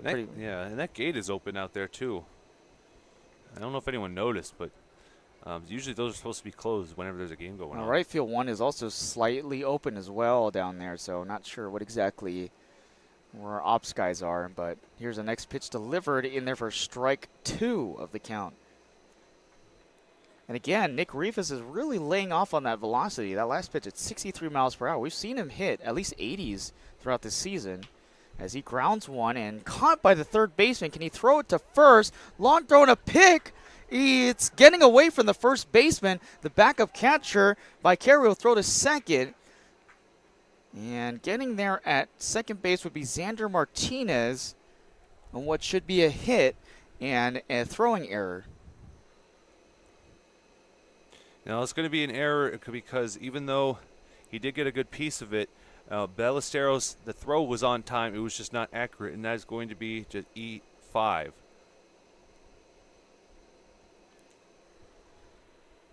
Yeah, and that gate is open out there too. I don't know if anyone noticed, but usually those are supposed to be closed whenever there's a game going on. Right field one is also slightly open as well down there, so not sure what exactly where our ops guys are, but here's the next pitch delivered in there for strike two of the count. And again, Nick Rivas is really laying off on that velocity. That last pitch at 63 miles per hour. We've seen him hit at least 80s throughout the season as he grounds one and caught by the third baseman. Can he throw it to first? Long throw and a pick. It's getting away from the first baseman. The backup catcher by Carey will throw to second. And getting there at second base would be Xander Martinez on what should be a hit and a throwing error. Now, it's going to be an error because even though he did get a good piece of it, Ballesteros, the throw was on time. It was just not accurate, and that is going to be just E5.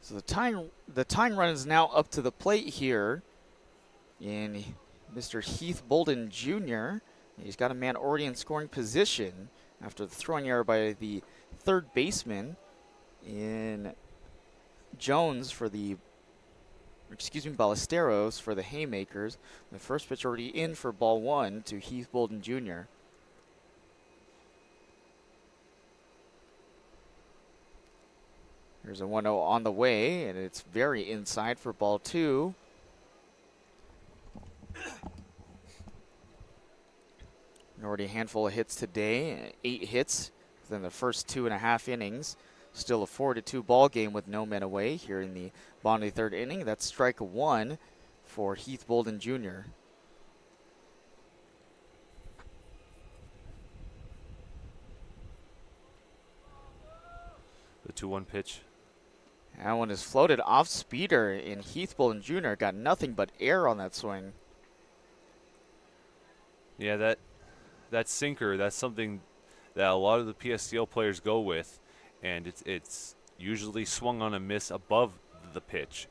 So the tying run is now up to the plate here in Mr. Heath Bolden Jr. He's got a man already in scoring position after the throwing error by the third baseman in Jones for the, Ballesteros for the Haymakers. The first pitch already in for ball one to Heath Bolden Jr. There's a 1-0 on the way, and it's very inside for ball two. Already a handful of hits today, 8 hits within the first 2.5 innings. Still a 4-2 ball game with no men away here in the bottom of the third inning. That's strike one for Heath Bolden Jr. The 2-1 pitch. That one is floated off speeder, and Heath Bolden Jr. got nothing but air on that swing. Yeah, that sinker, that's something that a lot of the PSCL players go with, and it's usually swung on a miss above the pitch.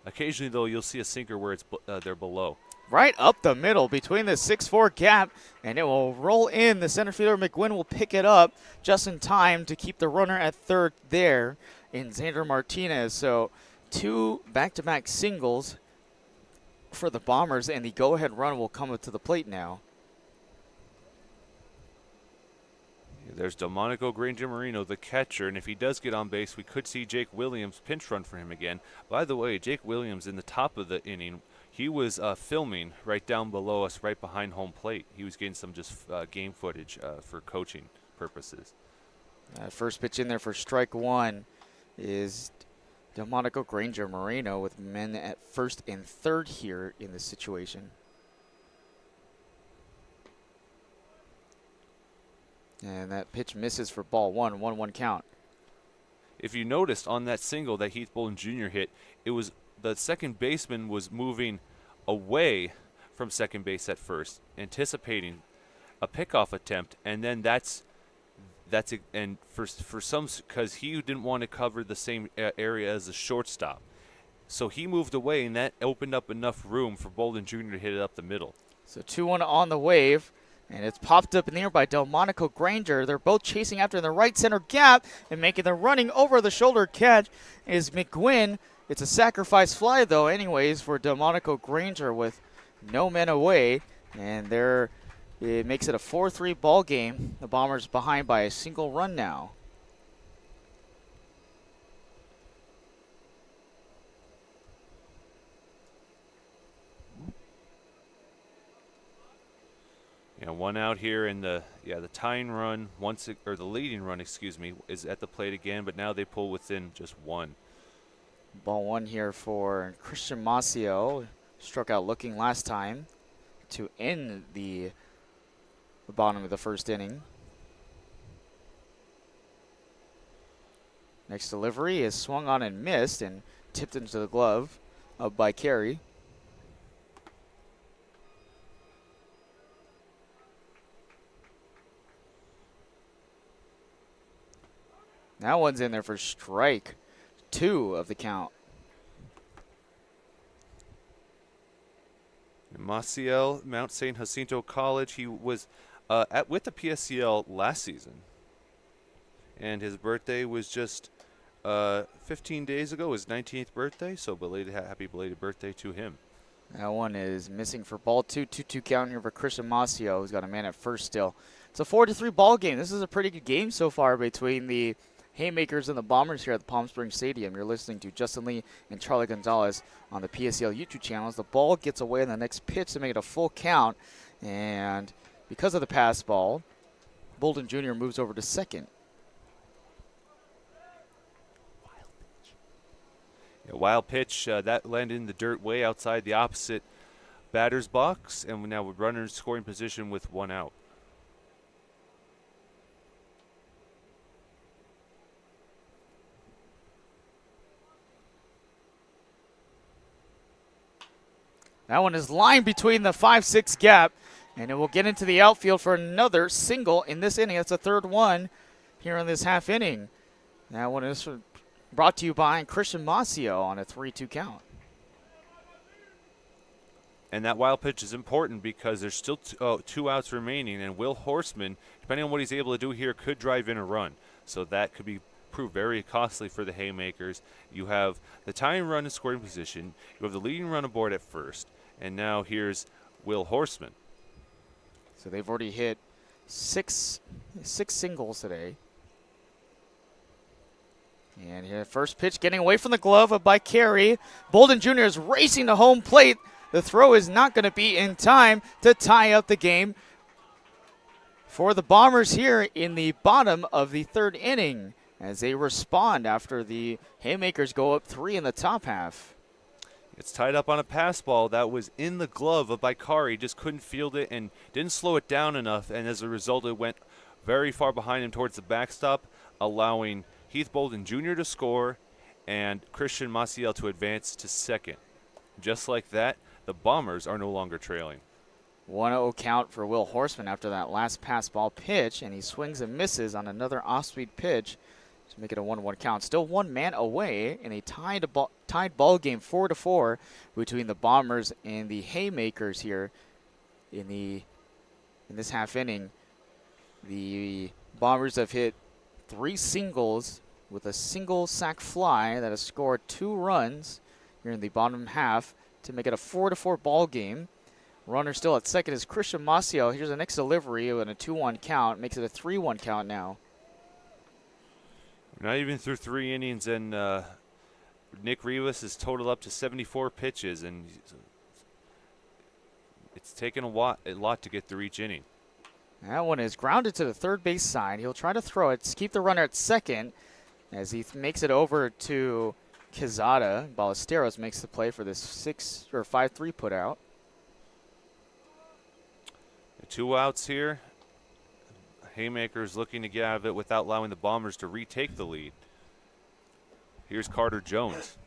Occasionally, though, you'll see a sinker where it's they're below. Right up the middle between the 6'4" gap, and it will roll in. The center fielder McGuinn will pick it up just in time to keep the runner at third there in Xander Martinez. So 2 back-to-back singles for the Bombers, and the go-ahead run will come up to the plate now. There's Delmonico Granger Marino, the catcher, and if he does get on base, we could see Jake Williams pinch run for him again. By the way, Jake Williams in the top of the inning, he was filming right down below us, right behind home plate. He was getting some just game footage for coaching purposes. First pitch in there for strike one. is Delmonico Granger Moreno with men at first and third here in this situation. And that pitch misses for ball one, 1-1 count. If you noticed on that single that Heath Bolden Jr. hit, it was the second baseman was moving away from second base at first, anticipating a pickoff attempt, and then and for some, because he didn't want to cover the same area as the shortstop, so he moved away, and that opened up enough room for Bolden Jr. to hit it up the middle. So 2-1 on the wave. And it's popped up in the air by Delmonico Granger. They're both chasing after in the right center gap, and making the running over the shoulder catch is McGuinn. It's a sacrifice fly, though, anyways, for Delmonico Granger with no men away. And there it makes it a 4-3 ball game. The Bombers behind by a single run now. Yeah, one out here, and the tying run or the leading run, excuse me, is at the plate again. But now they pull within just one. Ball one here for Christian Macio. Struck out looking last time to end the bottom of the first inning. Next delivery is swung on and missed and tipped into the glove up by Carey. That one's in there for strike 2 of the count. Maciel, Mount St. Jacinto College. He was with the PSCL last season, and his birthday was just 15 days ago. His 19th birthday. So happy belated birthday to him. That one is missing for ball 2. 2-2 count here for Christian Macio, who's got a man at first still. It's a 4-3 ball game. This is a pretty good game so far between the Haymakers and the Bombers here at the Palm Springs Stadium. You're listening to Justin Lee and Charlie Gonzalez on the PSCL YouTube channel as the ball gets away in the next pitch to make it a full count. And because of the pass ball, Bolden Jr. moves over to second. Wild pitch, that landed in the dirt way outside the opposite batter's box, and now with runners scoring position with one out. That one is lined between the 5-6 gap, and it will get into the outfield for another single in this inning. That's the third one here in this half inning. That one is brought to you by Christian Macio on a 3-2 count. And that wild pitch is important because there's still 2 outs remaining, and Will Horseman, depending on what he's able to do here, could drive in a run. So that could be proved very costly for the Haymakers. You have the tying run in scoring position. You have the leading run aboard at first. And now here's Will Horseman. So they've already hit six singles today. And here, first pitch getting away from the glove by Carey. Bolden Jr. is racing to home plate. The throw is not going to be in time to tie up the game for the Bombers here in the bottom of the third inning as they respond after the Haymakers go up 3 in the top half. It's tied up on a pass ball that was in the glove of Bakari. Just couldn't field it and didn't slow it down enough, and as a result it went very far behind him towards the backstop, allowing Heath Bolden Jr. to score and Christian Maciel to advance to second. Just like that, the Bombers are no longer trailing. 1-0 count for Will Horseman after that last pass ball pitch, and he swings and misses on another off-speed pitch to make it a 1-1 count. Still one man away in a tied ball game, 4-4, between the Bombers and the Haymakers here in this half inning. The Bombers have hit 3 singles with a single sac fly that has scored 2 runs here in the bottom half to make it a 4-4 ball game. Runner still at second is Christian Maciel. Here's the next delivery and a 2-1 count. Makes it a 3-1 count now. Not even through 3 innings, and Nick Rivas has totaled up to 74 pitches, and it's taken a lot to get through each inning. That one is grounded to the third base side. He'll try to throw it to keep the runner at second. as he makes it over to Quezada. Ballesteros makes the play for this 5-3 put out. 2 outs here. Haymakers looking to get out of it without allowing the Bombers to retake the lead. Here's Carter Jones.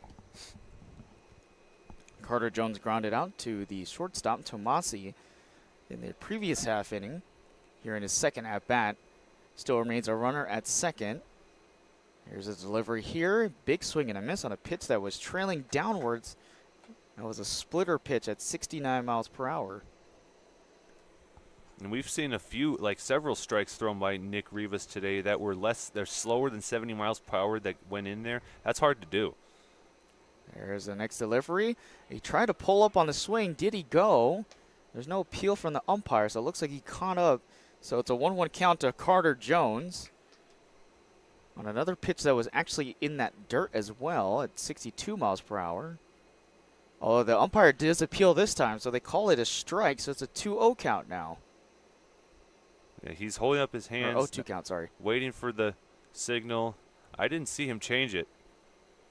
Carter Jones grounded out to the shortstop, Tomasi, in the previous half inning. Here in his second at-bat, still remains a runner at second. Here's his delivery here. Big swing and a miss on a pitch that was trailing downwards. That was a splitter pitch at 69 miles per hour. And we've seen several strikes thrown by Nick Rivas today that were they're slower than 70 miles per hour that went in there. That's hard to do. There's the next delivery. He tried to pull up on the swing. Did he go? There's no appeal from the umpire, so it looks like he caught up. So it's a 1-1 count to Carter Jones on another pitch that was actually in that dirt as well at 62 miles per hour. Although the umpire does appeal this time, so they call it a strike, so it's a 2-0 count now. Yeah, he's holding up his hands. 0-2 count, sorry. Waiting for the signal. I didn't see him change it.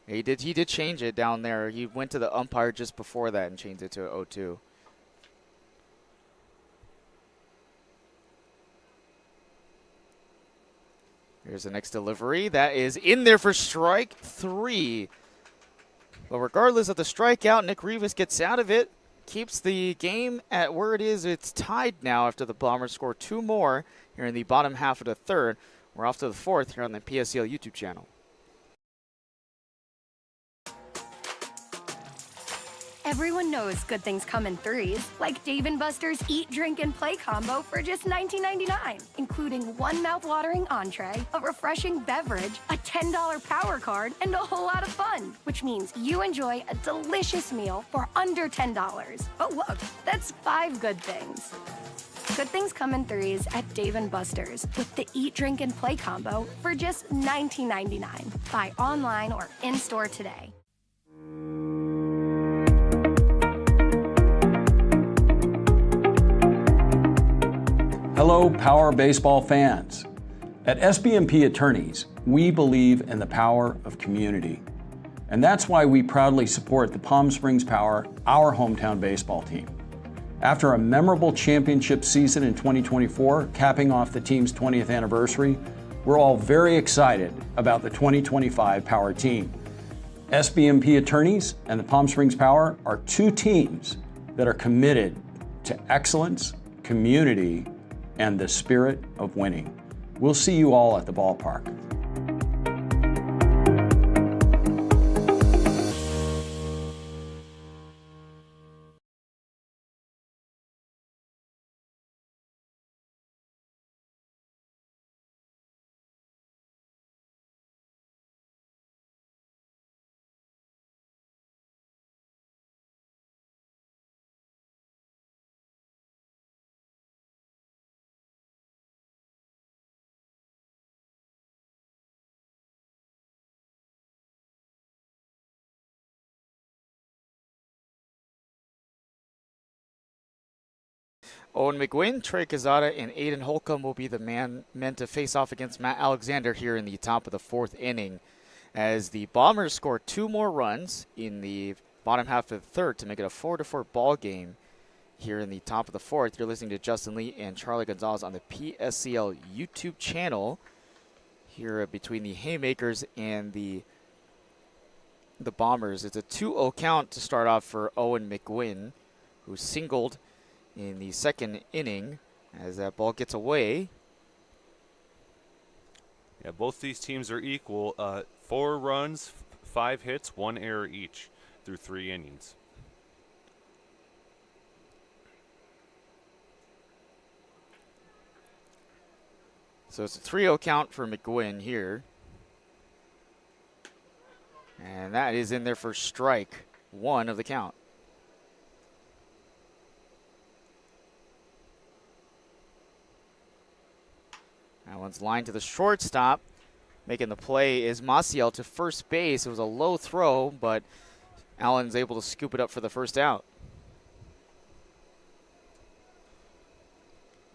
He did change it down there. He went to the umpire just before that and changed it to 0-2. Here's the next delivery. That is in there for strike 3. But regardless of the strikeout, Nick Rivas gets out of it, keeps the game at where it is. It's tied now after the Bombers score 2 more here in the bottom half of the third. We're off to the fourth here on the PSCL YouTube channel. Everyone knows good things come in threes, like Dave & Buster's Eat, Drink, and Play combo for just $19.99, including one mouth-watering entree, a refreshing beverage, a $10 power card, and a whole lot of fun, which means you enjoy a delicious meal for under $10. Oh, look, that's 5 good things. Good things come in threes at Dave & Buster's with the Eat, Drink, and Play combo for just $19.99. Buy online or in-store today. Hello, Power Baseball fans. At SBMP Attorneys, we believe in the power of community. And that's why we proudly support the Palm Springs Power, our hometown baseball team. After a memorable championship season in 2024, capping off the team's 20th anniversary, we're all very excited about the 2025 Power team. SBMP Attorneys and the Palm Springs Power are 2 teams that are committed to excellence, community, and the spirit of winning. We'll see you all at the ballpark. Owen McGuinn, Trey Quezada, and Aiden Holcomb will be the men to face off against Matt Alexander here in the top of the 4th inning, as the Bombers score 2 more runs in the bottom half of the third to make it a 4-4 ball game here in the top of the 4th. You're listening to Justin Lee and Charlie Gonzalez on the PSCL YouTube channel here between the Haymakers and the Bombers. It's a 2-0 count to start off for Owen McGuinn, who singled in the second inning as that ball gets away. Yeah, both these teams are equal. 4 runs, 5 hits, 1 error each through 3 innings. So it's a 3-0 count for McGuinn here. And that is in there for strike 1 of the count. That one's lined to the shortstop. Making the play is Maciel to first base. It was a low throw, but Allen's able to scoop it up for the first out.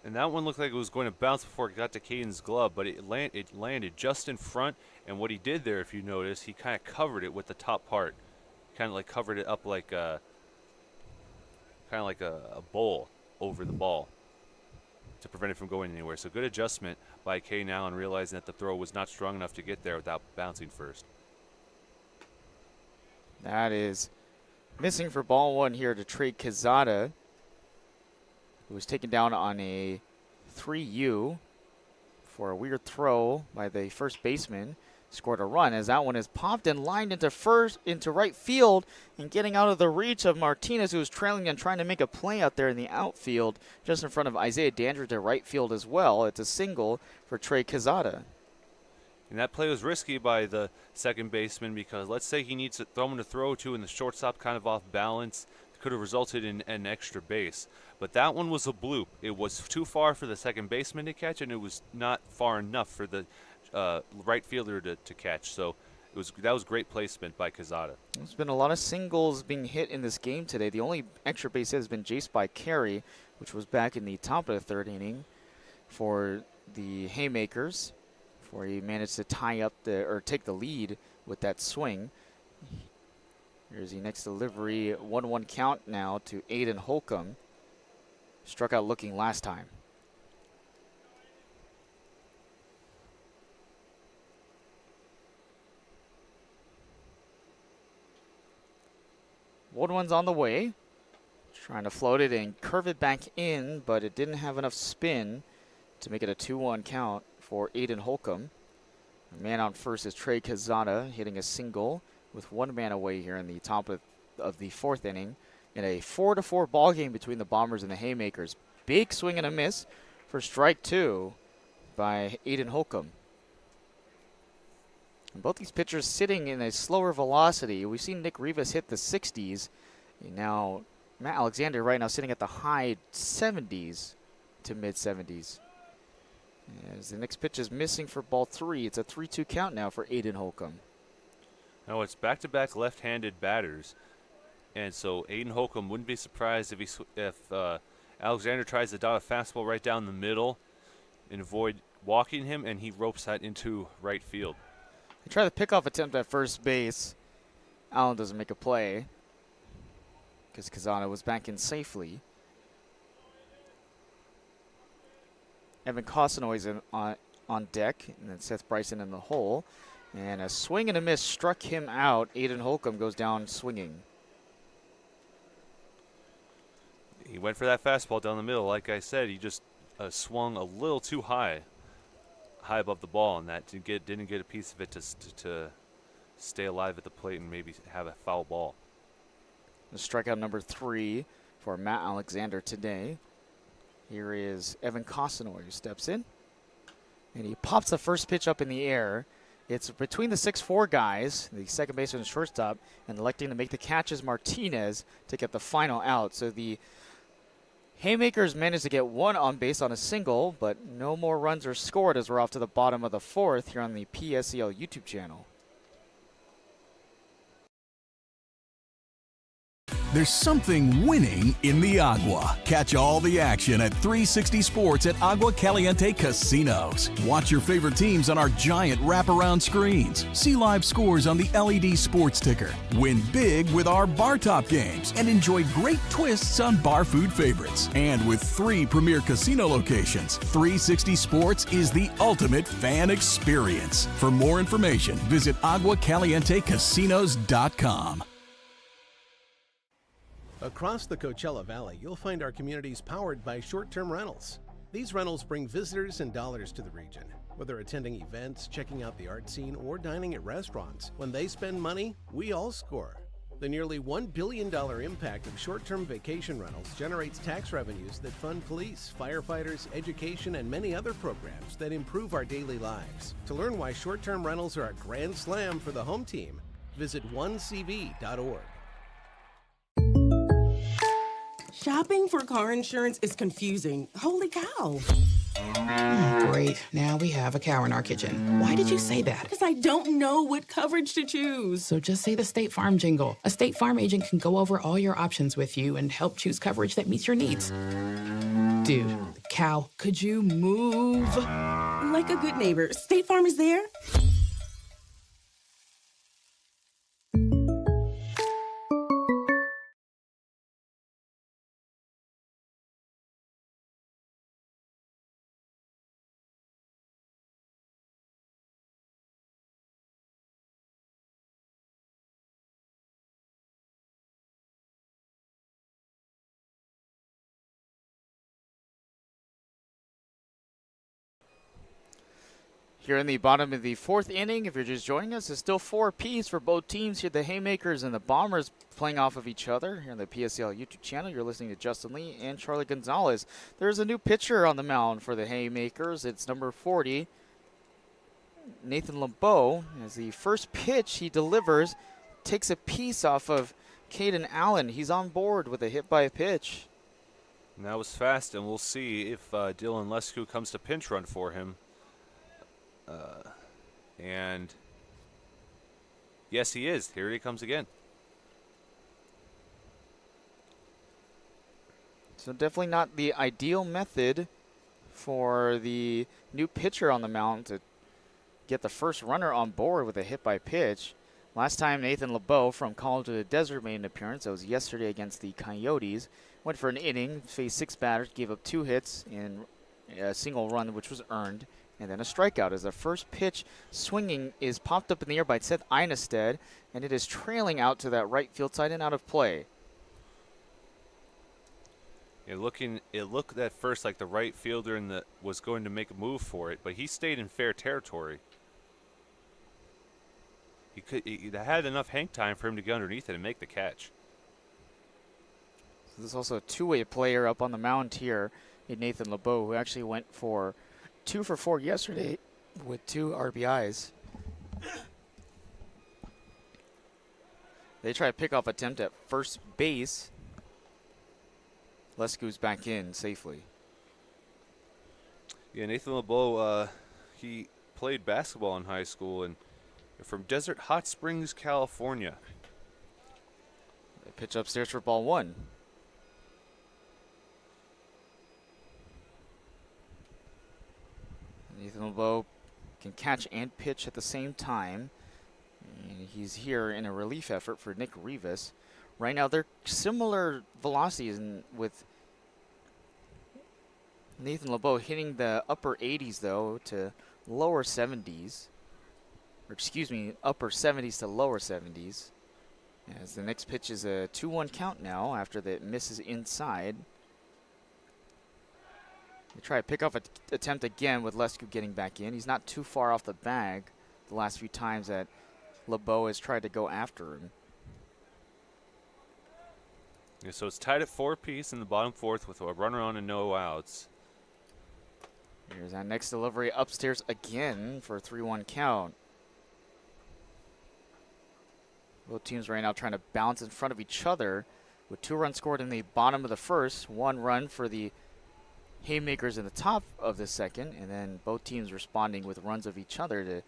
And that one looked like it was going to bounce before it got to Caden's glove, but it landed just in front. And what he did there, if you notice, he kind of covered it with the top part. Kind of like covered it up like a bowl over the ball to prevent it from going anywhere. So good adjustment by Caden Allen, realizing that the throw was not strong enough to get there without bouncing first. That is missing for ball one here to Trey Quezada, who was taken down on a 3U for a weird throw by the first baseman. Scored a run as that one is popped and lined into right field and getting out of the reach of Martinez, who was trailing and trying to make a play out there in the outfield just in front of Isaiah Dandridge to right field as well. It's a single for Trey Quezada. And that play was risky by the second baseman because let's say he needs someone to throw to and the shortstop kind of off balance. Could have resulted in an extra base. But that one was a bloop. It was too far for the second baseman to catch, and it was not far enough for the right fielder to catch. So that was great placement by Quezada. There's been a lot of singles being hit in this game today. The only extra base hit has been Jace by Carey, which was back in the top of the third inning for the Haymakers, before he managed to take the lead with that swing. Here's the next delivery, 1-1 count now to Aiden Holcomb. Struck out looking last time. One's on the way. Trying to float it and curve it back in, but it didn't have enough spin to make it a 2-1 count for Aiden Holcomb. The man on first is Trey Quezada, hitting a single with one man away here in the top of the fourth inning in a 4-4 ball game between the Bombers and the Haymakers. Big swing and a miss for strike two by Aiden Holcomb. And both these pitchers sitting in a slower velocity. We've seen Nick Rivas hit the 60s. And now Matt Alexander right now sitting at the high 70s to mid 70s. As the next pitch is missing for ball three. It's a 3-2 count now for Aiden Holcomb. No, it's back-to-back left-handed batters, and so Aiden Holcomb wouldn't be surprised if Alexander tries to dot a fastball right down the middle and avoid walking him, and he ropes that into right field. They try the pickoff attempt at first base. Allen doesn't make a play because Quezada was back in safely. Evan Costanoy's on deck, and then Seth Bryson in the hole. And a swing and a miss struck him out. Aiden Holcomb goes down swinging. He went for that fastball down the middle. Like I said, he just swung a little too high above the ball, and that didn't get a piece of it to stay alive at the plate and maybe have a foul ball. The strikeout number 3 for Matt Alexander today. Here is Evan Costanoy, who steps in, and he pops the first pitch up in the air. It's between the 6'4 guys, the second baseman and shortstop, and electing to make the catch is Martinez to get the final out. So the Haymakers managed to get one on base on a single, but no more runs are scored as we're off to the bottom of the fourth here on the PSCL YouTube channel. There's something winning in the Agua. Catch all the action at 360 Sports at Agua Caliente Casinos. Watch your favorite teams on our giant wraparound screens. See live scores on the LED sports ticker. Win big with our bar top games and enjoy great twists on bar food favorites. And with 3 premier casino locations, 360 Sports is the ultimate fan experience. For more information, visit aguacalientecasinos.com. Across the Coachella Valley, you'll find our communities powered by short-term rentals. These rentals bring visitors and dollars to the region. Whether attending events, checking out the art scene, or dining at restaurants, when they spend money, we all score. The nearly $1 billion impact of short-term vacation rentals generates tax revenues that fund police, firefighters, education, and many other programs that improve our daily lives. To learn why short-term rentals are a grand slam for the home team, visit onecv.org. Shopping for car insurance is confusing. Holy cow. Great. Now we have a cow in our kitchen. Why did you say that? Because I don't know what coverage to choose. So just say the State Farm jingle. A State Farm agent can go over all your options with you and help choose coverage that meets your needs. Dude, Cal, could you move? Like a good neighbor, State Farm is there. Here in the bottom of the fourth inning, if you're just joining us, it's still 4 apiece for both teams here. The Haymakers and the Bombers playing off of each other here on the PSCL YouTube channel. You're listening to Justin Lee and Charlie Gonzalez. There's a new pitcher on the mound for the Haymakers. It's number 40, Nathan LeBeau. As the first pitch he delivers, takes a piece off of Caden Allen. He's on board with a hit by a pitch. And that was fast, and we'll see if Dylan Lesko comes to pinch run for him. And yes, he is. Here he comes again. So definitely not the ideal method for the new pitcher on the mound to get the first runner on board with a hit by pitch. Last time Nathan LeBeau from College of the Desert made an appearance, that was yesterday against the Coyotes. Went for an inning, faced 6 batters, gave up 2 hits in a single run, which was earned, and then a strikeout. As the first pitch swinging is popped up in the air by Seth Einestead, and it is trailing out to that right field side and out of play. It looked at first like the right fielder was going to make a move for it, but he stayed in fair territory. He had enough hang time for him to get underneath it and make the catch. So there's also a two-way player up on the mound here in Nathan LeBeau, who actually went for 2 for 4 yesterday with 2 RBIs. They try a pickoff attempt at first base. Lesku's back in safely. Yeah, Nathan LeBeau, he played basketball in high school and from Desert Hot Springs, California. They pitch upstairs for ball 1. Nathan LeBeau can catch and pitch at the same time. And he's here in a relief effort for Nick Rivas. Right now, they're similar velocities with Nathan LeBeau hitting the upper 80s, though, to lower 70s. Or excuse me, upper 70s to lower 70s. As the next pitch is a 2-1 count now after that misses inside. They try a pickoff attempt again with Lesko getting back in. He's not too far off the bag the last few times that LeBeau has tried to go after him. Yeah, so it's tied at 4 apiece in the bottom 4th with a runner on and no outs. Here's that next delivery upstairs again for a 3-1 count. Both teams right now trying to bounce in front of each other with 2 runs scored in the bottom of the first, 1 run for the Haymakers in the top of the second, and then both teams responding with runs of each other to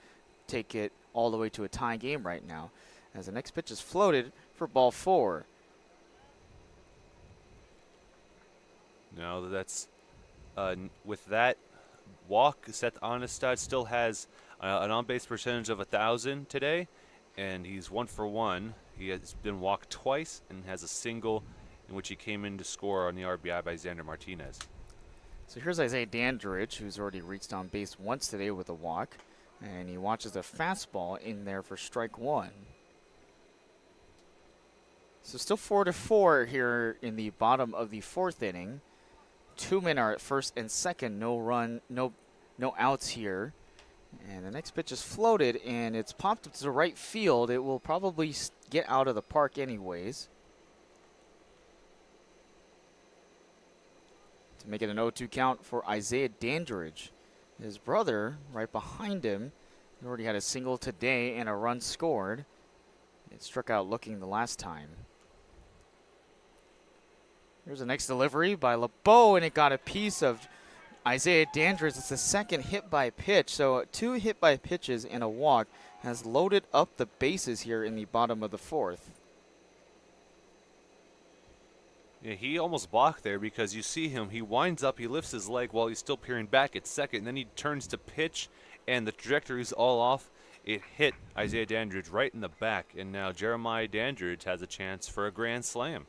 take it all the way to a tie game right now. As the next pitch is floated for ball 4. Now that's with that walk, Seth Onestad still has an on-base percentage of 1,000 today, and he's 1 for 1. He has been walked twice and has a single in which he came in to score on the RBI by Xander Martinez. So here's Isaiah Dandridge, who's already reached on base once today with a walk, and he watches a fastball in there for strike 1. So still 4-4 here in the bottom of the 4th inning. 2 men are at first and second, no outs here. And the next pitch is floated, and it's popped up to the right field. It will probably get out of the park anyways. To make it an 0-2 count for Isaiah Dandridge. His brother, right behind him, already had a single today and a run scored. It struck out looking the last time. Here's the next delivery by LeBeau, and it got a piece of Isaiah Dandridge. It's the second hit by pitch. So 2 hit by pitches and a walk has loaded up the bases here in the bottom of the 4th. Yeah, he almost blocked there because you see him. He winds up, he lifts his leg while he's still peering back at second, and then he turns to pitch, and the trajectory's all off. It hit Isaiah Dandridge right in the back, and now Jeremiah Dandridge has a chance for a grand slam.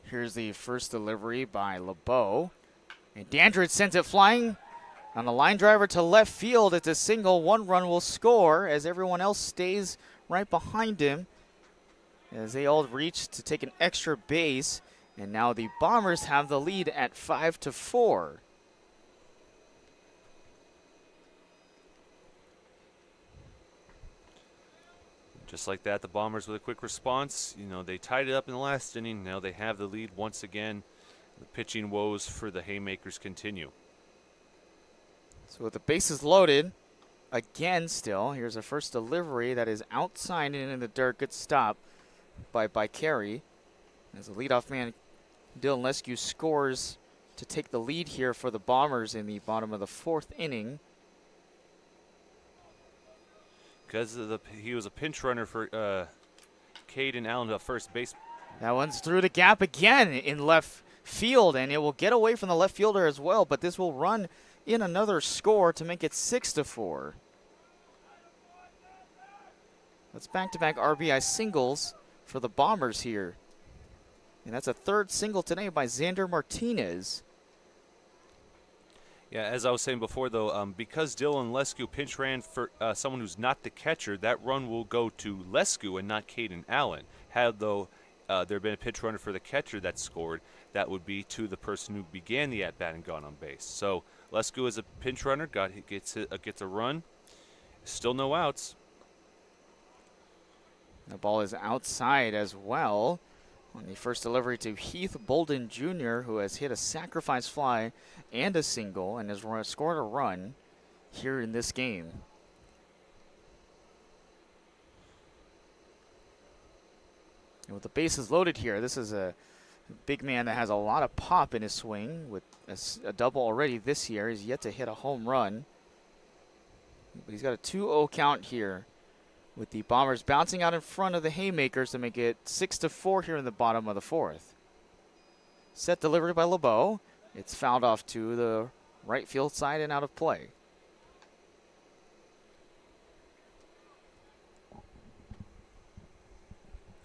Here's the first delivery by LeBeau. And Dandridge sends it flying on a line driver to left field. It's a single. One run will score as everyone else stays right behind him as they all reach to take an extra base. And now the Bombers have the lead at 5-4. Just like that, the Bombers with a quick response. You know, they tied it up in the last inning. Now they have the lead once again. The pitching woes for the Haymakers continue. So with the bases loaded, again still, here's a first delivery that is outside and in the dirt. Good stop by Carey. As the leadoff man, Dylan Lescue, scores to take the lead here for the Bombers in the bottom of the fourth inning. Because he was a pinch runner for Caden Allen at first base. That one's through the gap again in left field, and it will get away from the left fielder as well, but this will run in another score to make it 6-4. That's back-to-back RBI singles for the Bombers here. And that's a third single today by Xander Martinez. Yeah, as I was saying before, though, because Dylan Lescue pinch ran for someone who's not the catcher, that run will go to Lescue and not Caden Allen. Had, though, there been a pinch runner for the catcher that scored, that would be to the person who began the at-bat and gone on base. So Lescue is a pinch runner, gets a run. Still no outs. The ball is outside as well. On the first delivery to Heath Bolden Jr., who has hit a sacrifice fly and a single and has scored a run here in this game. And with the bases loaded here, this is a big man that has a lot of pop in his swing with a double already this year. He's yet to hit a home run. But he's got a 2-0 count here, with the Bombers bouncing out in front of the Haymakers to make it 6-4 here in the bottom of the fourth. Set delivery by LeBeau. It's fouled off to the right field side and out of play.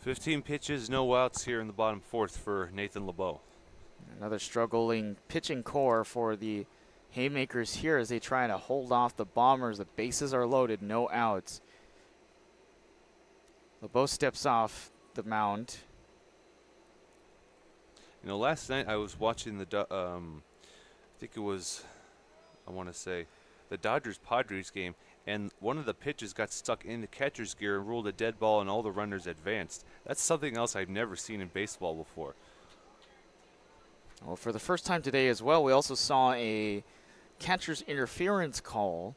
"15 pitches, no outs here in the bottom fourth for Nathan LeBeau. Another struggling pitching core for the Haymakers here as they try to hold off the Bombers. The bases are loaded, no outs. LeBeau steps off the mound. You know, last night I was watching the, I think it was, I want to say, the Dodgers-Padres game, and one of the pitches got stuck in the catcher's gear and ruled a dead ball, and all the runners advanced. That's something else I've never seen in baseball before. Well, for the first time today as well, we also saw a catcher's interference call.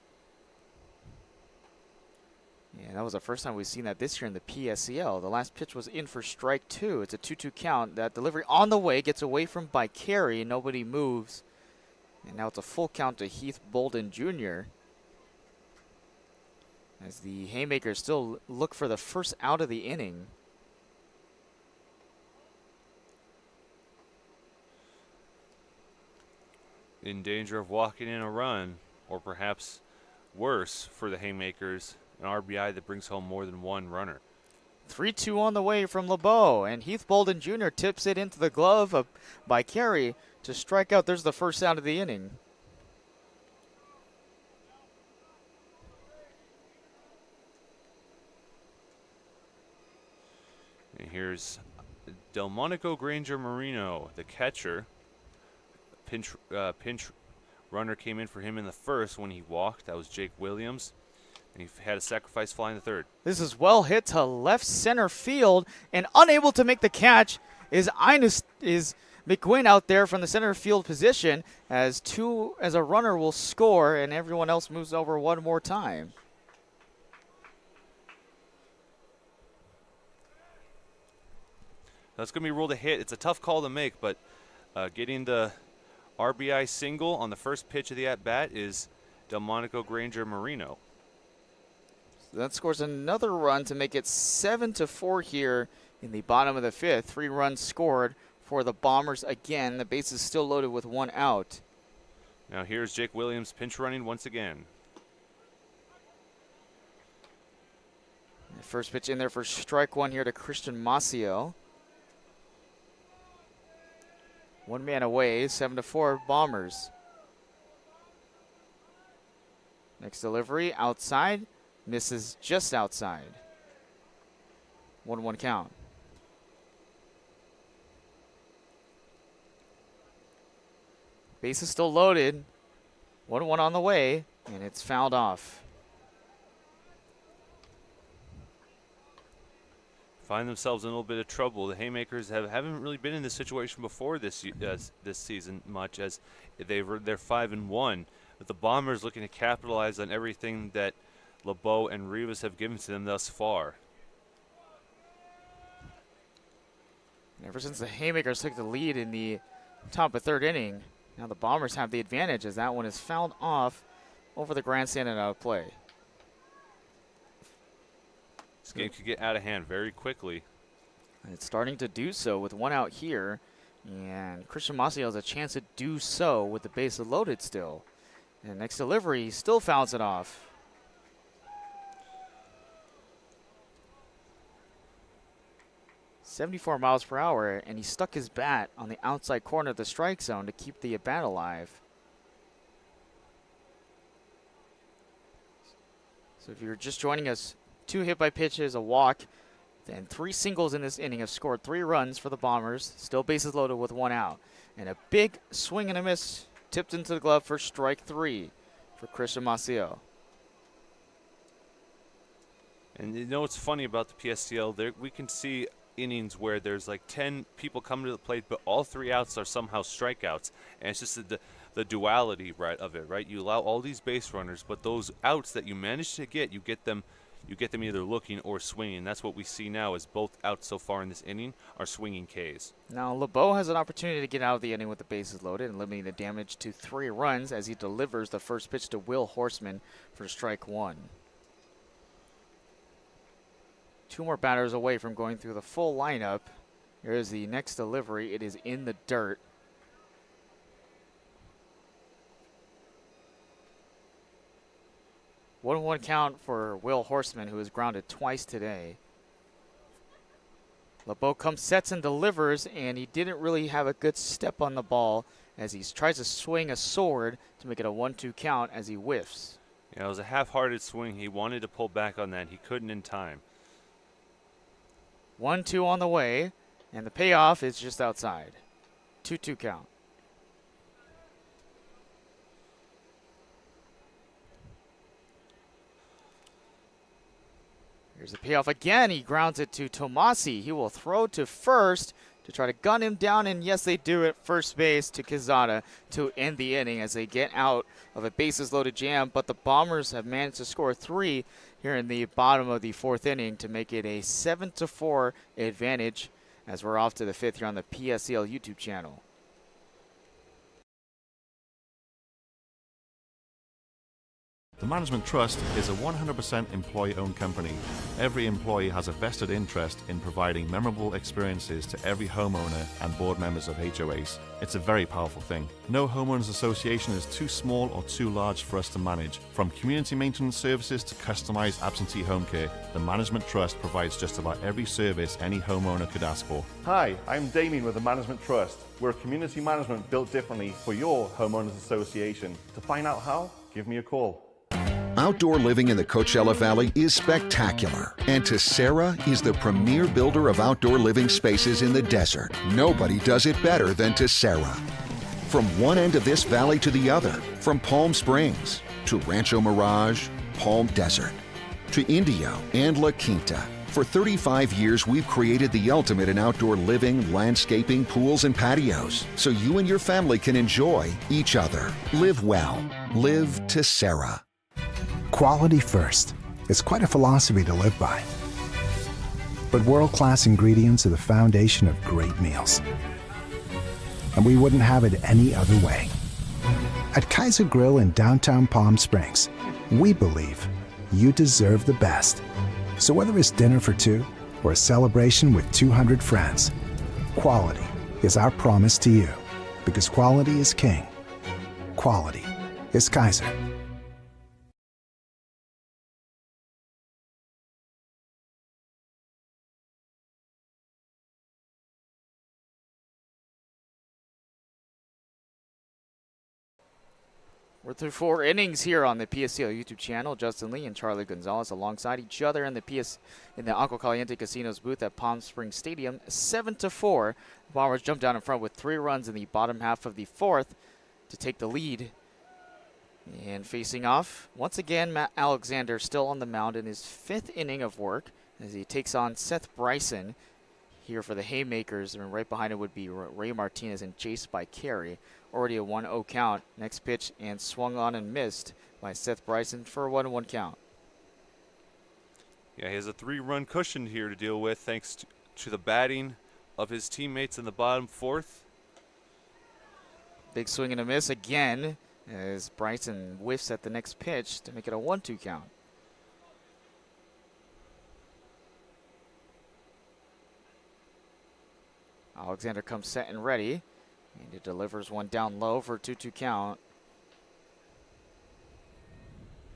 Yeah, that was the first time we've seen that this year in the PSCL. The last pitch was in for strike two. It's a 2-2 count. That delivery on the way gets away from by Carey. Nobody moves. And now it's a full count to Heath Bolden Jr. as the Haymakers still look for the first out of the inning. In danger of walking in a run, or perhaps worse for the Haymakers, an RBI that brings home more than one runner. 3-2 on the way from LeBeau, and Heath Bolden Jr. tips it into the glove by Carey to strike out. There's the first out of the inning. And here's Delmonico Granger Marino, the catcher. Pinch runner came in for him in the first when he walked. That was Jake Williams. And he had a sacrifice fly in the third. This is well hit to left center field, and unable to make the catch is McGuinn out there from the center field position as a runner will score, and everyone else moves over one more time. That's going to be ruled a hit. It's a tough call to make, but getting the RBI single on the first pitch of the at-bat is Delmonico Granger Marino. That scores another run to make it 7-4 here in the bottom of the 5th. 3 runs scored for the Bombers again. The base is still loaded with 1 out. Now here's Jake Williams pinch running once again. The first pitch in there for strike 1 here to Christian Maciel. 1 man away, 7-4 Bombers. Next delivery outside, misses just outside. 1-1 count. Base is still loaded. 1-1 on the way, and it's fouled off. Find themselves in a little bit of trouble. The Haymakers haven't really been in this situation before this season much, as they're 5-1. But the Bombers looking to capitalize on everything that LeBeau and Rivas have given to them thus far. Ever since the Haymakers took the lead in the top of 3rd inning, now the Bombers have the advantage as that one is fouled off over the grandstand and out of play. This game could get out of hand very quickly. And it's starting to do so with 1 out here. And Christian Maciel has a chance to do so with the bases loaded still. And next delivery, he still fouls it off. .74 miles per hour, and he stuck his bat on the outside corner of the strike zone to keep the bat alive. So if you're just joining us, 2 hit by pitches, a walk, and 3 singles in this inning have scored 3 runs for the Bombers. Still bases loaded with 1 out. And a big swing and a miss tipped into the glove for strike 3 for Christian Maciel. And you know what's funny about the PSCL? We can see innings where there's like 10 people coming to the plate, but all 3 outs are somehow strikeouts. And it's just the duality of it, right? You allow all these base runners, but those outs that you manage to get, you get them either looking or swinging. That's what we see now, is both outs so far in this inning are swinging Ks. Now LeBeau has an opportunity to get out of the inning with the bases loaded and limiting the damage to 3 runs as he delivers the first pitch to Will Horseman for strike 1. 2 more batters away from going through the full lineup. Here is the next delivery. It is in the dirt. One count for Will Horseman, who has grounded twice today. LeBeau comes, sets, and delivers, and he didn't really have a good step on the ball as he tries to swing a sword to make it a 1-2 count as he whiffs. Yeah, it was a half-hearted swing. He wanted to pull back on that. He couldn't in time. 1-2 on the way, and the payoff is just outside. 2-2 count. Here's the payoff again. He grounds it to Tomasi. He will throw to first to try to gun him down, and yes, they do it. First base to Quezada to end the inning as they get out of a bases-loaded jam. But the Bombers have managed to score 3 here in the bottom of the 4th inning to make it a 7-4 advantage as we're off to the 5th here on the PSCL YouTube channel. The Management Trust is a 100% employee-owned company. Every employee has a vested interest in providing memorable experiences to every homeowner and board members of HOAs. It's a very powerful thing. No homeowners association is too small or too large for us to manage. From community maintenance services to customized absentee home care, the Management Trust provides just about every service any homeowner could ask for. Hi, I'm Damien with the Management Trust. We're community management built differently for your homeowners association. To find out how, give me a call. Outdoor living in the Coachella Valley is spectacular, and Tessera is the premier builder of outdoor living spaces in the desert. Nobody does it better than Tessera. From one end of this valley to the other, from Palm Springs to Rancho Mirage, Palm Desert, to Indio and La Quinta. For 35 years, we've created the ultimate in outdoor living, landscaping, pools, and patios, so you and your family can enjoy each other. Live well. Live Tessera. Quality first. It's quite a philosophy to live by. But world-class ingredients are the foundation of great meals. And we wouldn't have it any other way. At Kaiser Grill in downtown Palm Springs, we believe you deserve the best. So whether it's dinner for two or a celebration with 200 friends, quality is our promise to you. Because quality is king. Quality is Kaiser. We're through 4 innings here on the PSCL YouTube channel. Justin Lee and Charlie Gonzalez alongside each other in the Agua Caliente Casinos booth at Palm Springs Stadium. 7-4. Bombers jumped down in front with 3 runs in the bottom half of the 4th to take the lead. And facing off, once again, Matt Alexander still on the mound in his 5th inning of work as he takes on Seth Bryson here for the Haymakers. And right behind it would be Ray Martinez and chased by Carey. Already a 1-0 count. Next pitch and swung on and missed by Seth Bryson for a 1-1 count. Yeah, he has a 3-run cushion here to deal with thanks to the batting of his teammates in the bottom 4th. Big swing and a miss again as Bryson whiffs at the next pitch to make it a 1-2 count. Alexander comes set and ready. And he delivers one down low for a 2-2 count.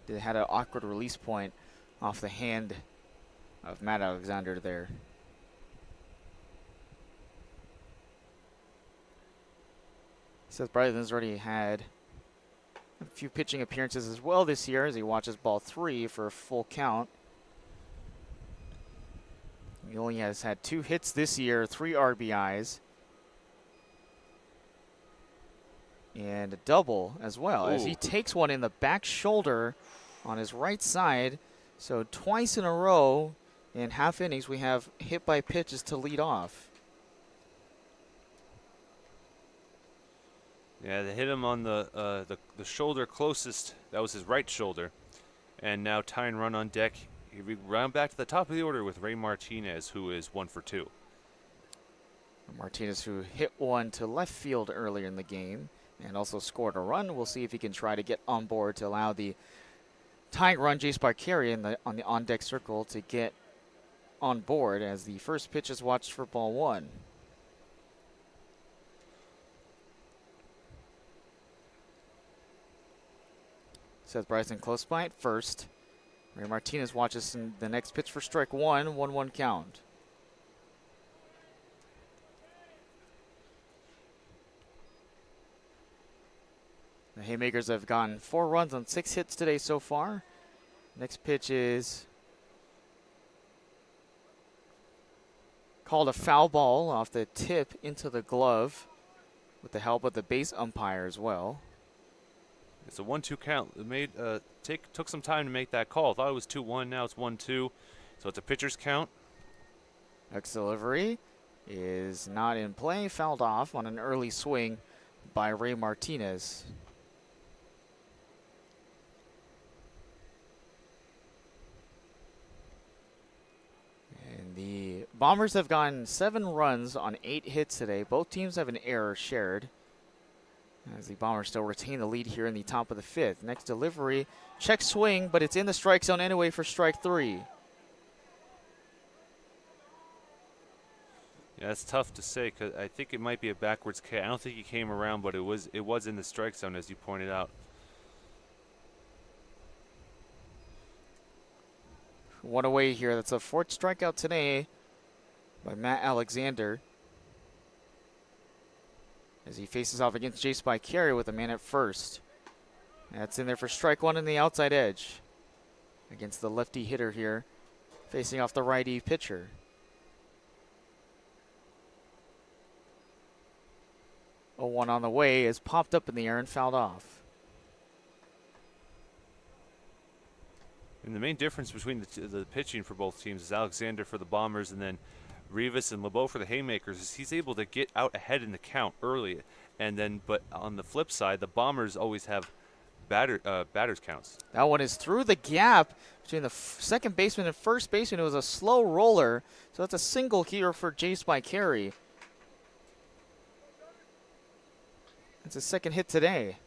They had an awkward release point off the hand of Matt Alexander there. Seth Bryson's already had a few pitching appearances as well this year as he watches ball 3 for a full count. He only has had 2 hits this year, 3 RBIs. And a double as well as he takes one in the back shoulder on his right side. So twice in a row in half innings we have hit by pitches to lead off. Yeah, they hit him on the shoulder closest. That was his right shoulder. And now tying run on deck. We round back to the top of the order with Ray Martinez, who is 1 for 2. Martinez, who hit one to left field earlier in the game and also scored a run. We'll see if he can try to get on board to allow the tying run, Jace Barkari, on the on-deck circle to get on board as the first pitch is watched for ball 1. Seth Bryson close by at first. Ray Martinez watches the next pitch for strike 1, 1-1 count. The Haymakers have gotten 4 runs on 6 hits today so far. Next pitch is called a foul ball off the tip into the glove with the help of the base umpire as well. It's a 1-2 count. It made took some time to make that call. Thought it was 2-1. Now it's 1-2. So it's a pitcher's count. Next delivery is not in play. Fouled off on an early swing by Ray Martinez. And the Bombers have gotten 7 runs on 8 hits today. Both teams have an error shared, as the Bombers still retain the lead here in the top of the 5th. Next delivery, check swing, but it's in the strike zone anyway for strike 3. Yeah, it's tough to say because I think it might be a backwards K. I don't think he came around, but it was in the strike zone, as you pointed out. One away here. That's a 4th strikeout today by Matt Alexander, as he faces off against Jace Barkari with a man at first. That's in there for strike 1 in the outside edge against the lefty hitter here, facing off the righty pitcher. A 1 on the way is popped up in the air and fouled off. And the main difference between the pitching for both teams is Alexander for the Bombers and then Rivas and LeBeau for the Haymakers is he's able to get out ahead in the count early. And then, but on the flip side, the Bombers always have batters counts. That one is through the gap between the second baseman and first baseman. It was a slow roller, so that's a single here for Jace Barkari. It's his 2nd hit today.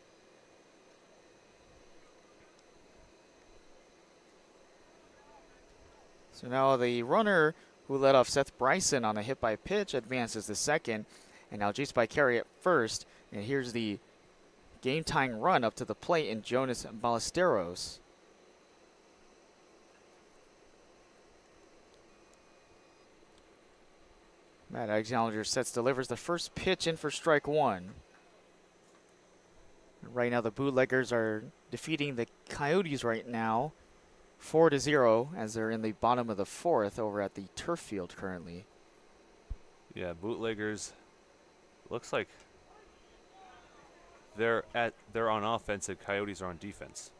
So now the runner who led off Seth Bryson on a hit by pitch advances to second. And now Jace by Carey at first. And here's the game-tying run up to the plate in Jonas Ballesteros. Matt Alexander sets, delivers the first pitch in for strike one. Right now the Bootleggers are defeating the Coyotes right now 4-0 as they're in the bottom of the fourth over at the turf field currently. Yeah, Bootleggers looks like they're on offense and Coyotes are on defense.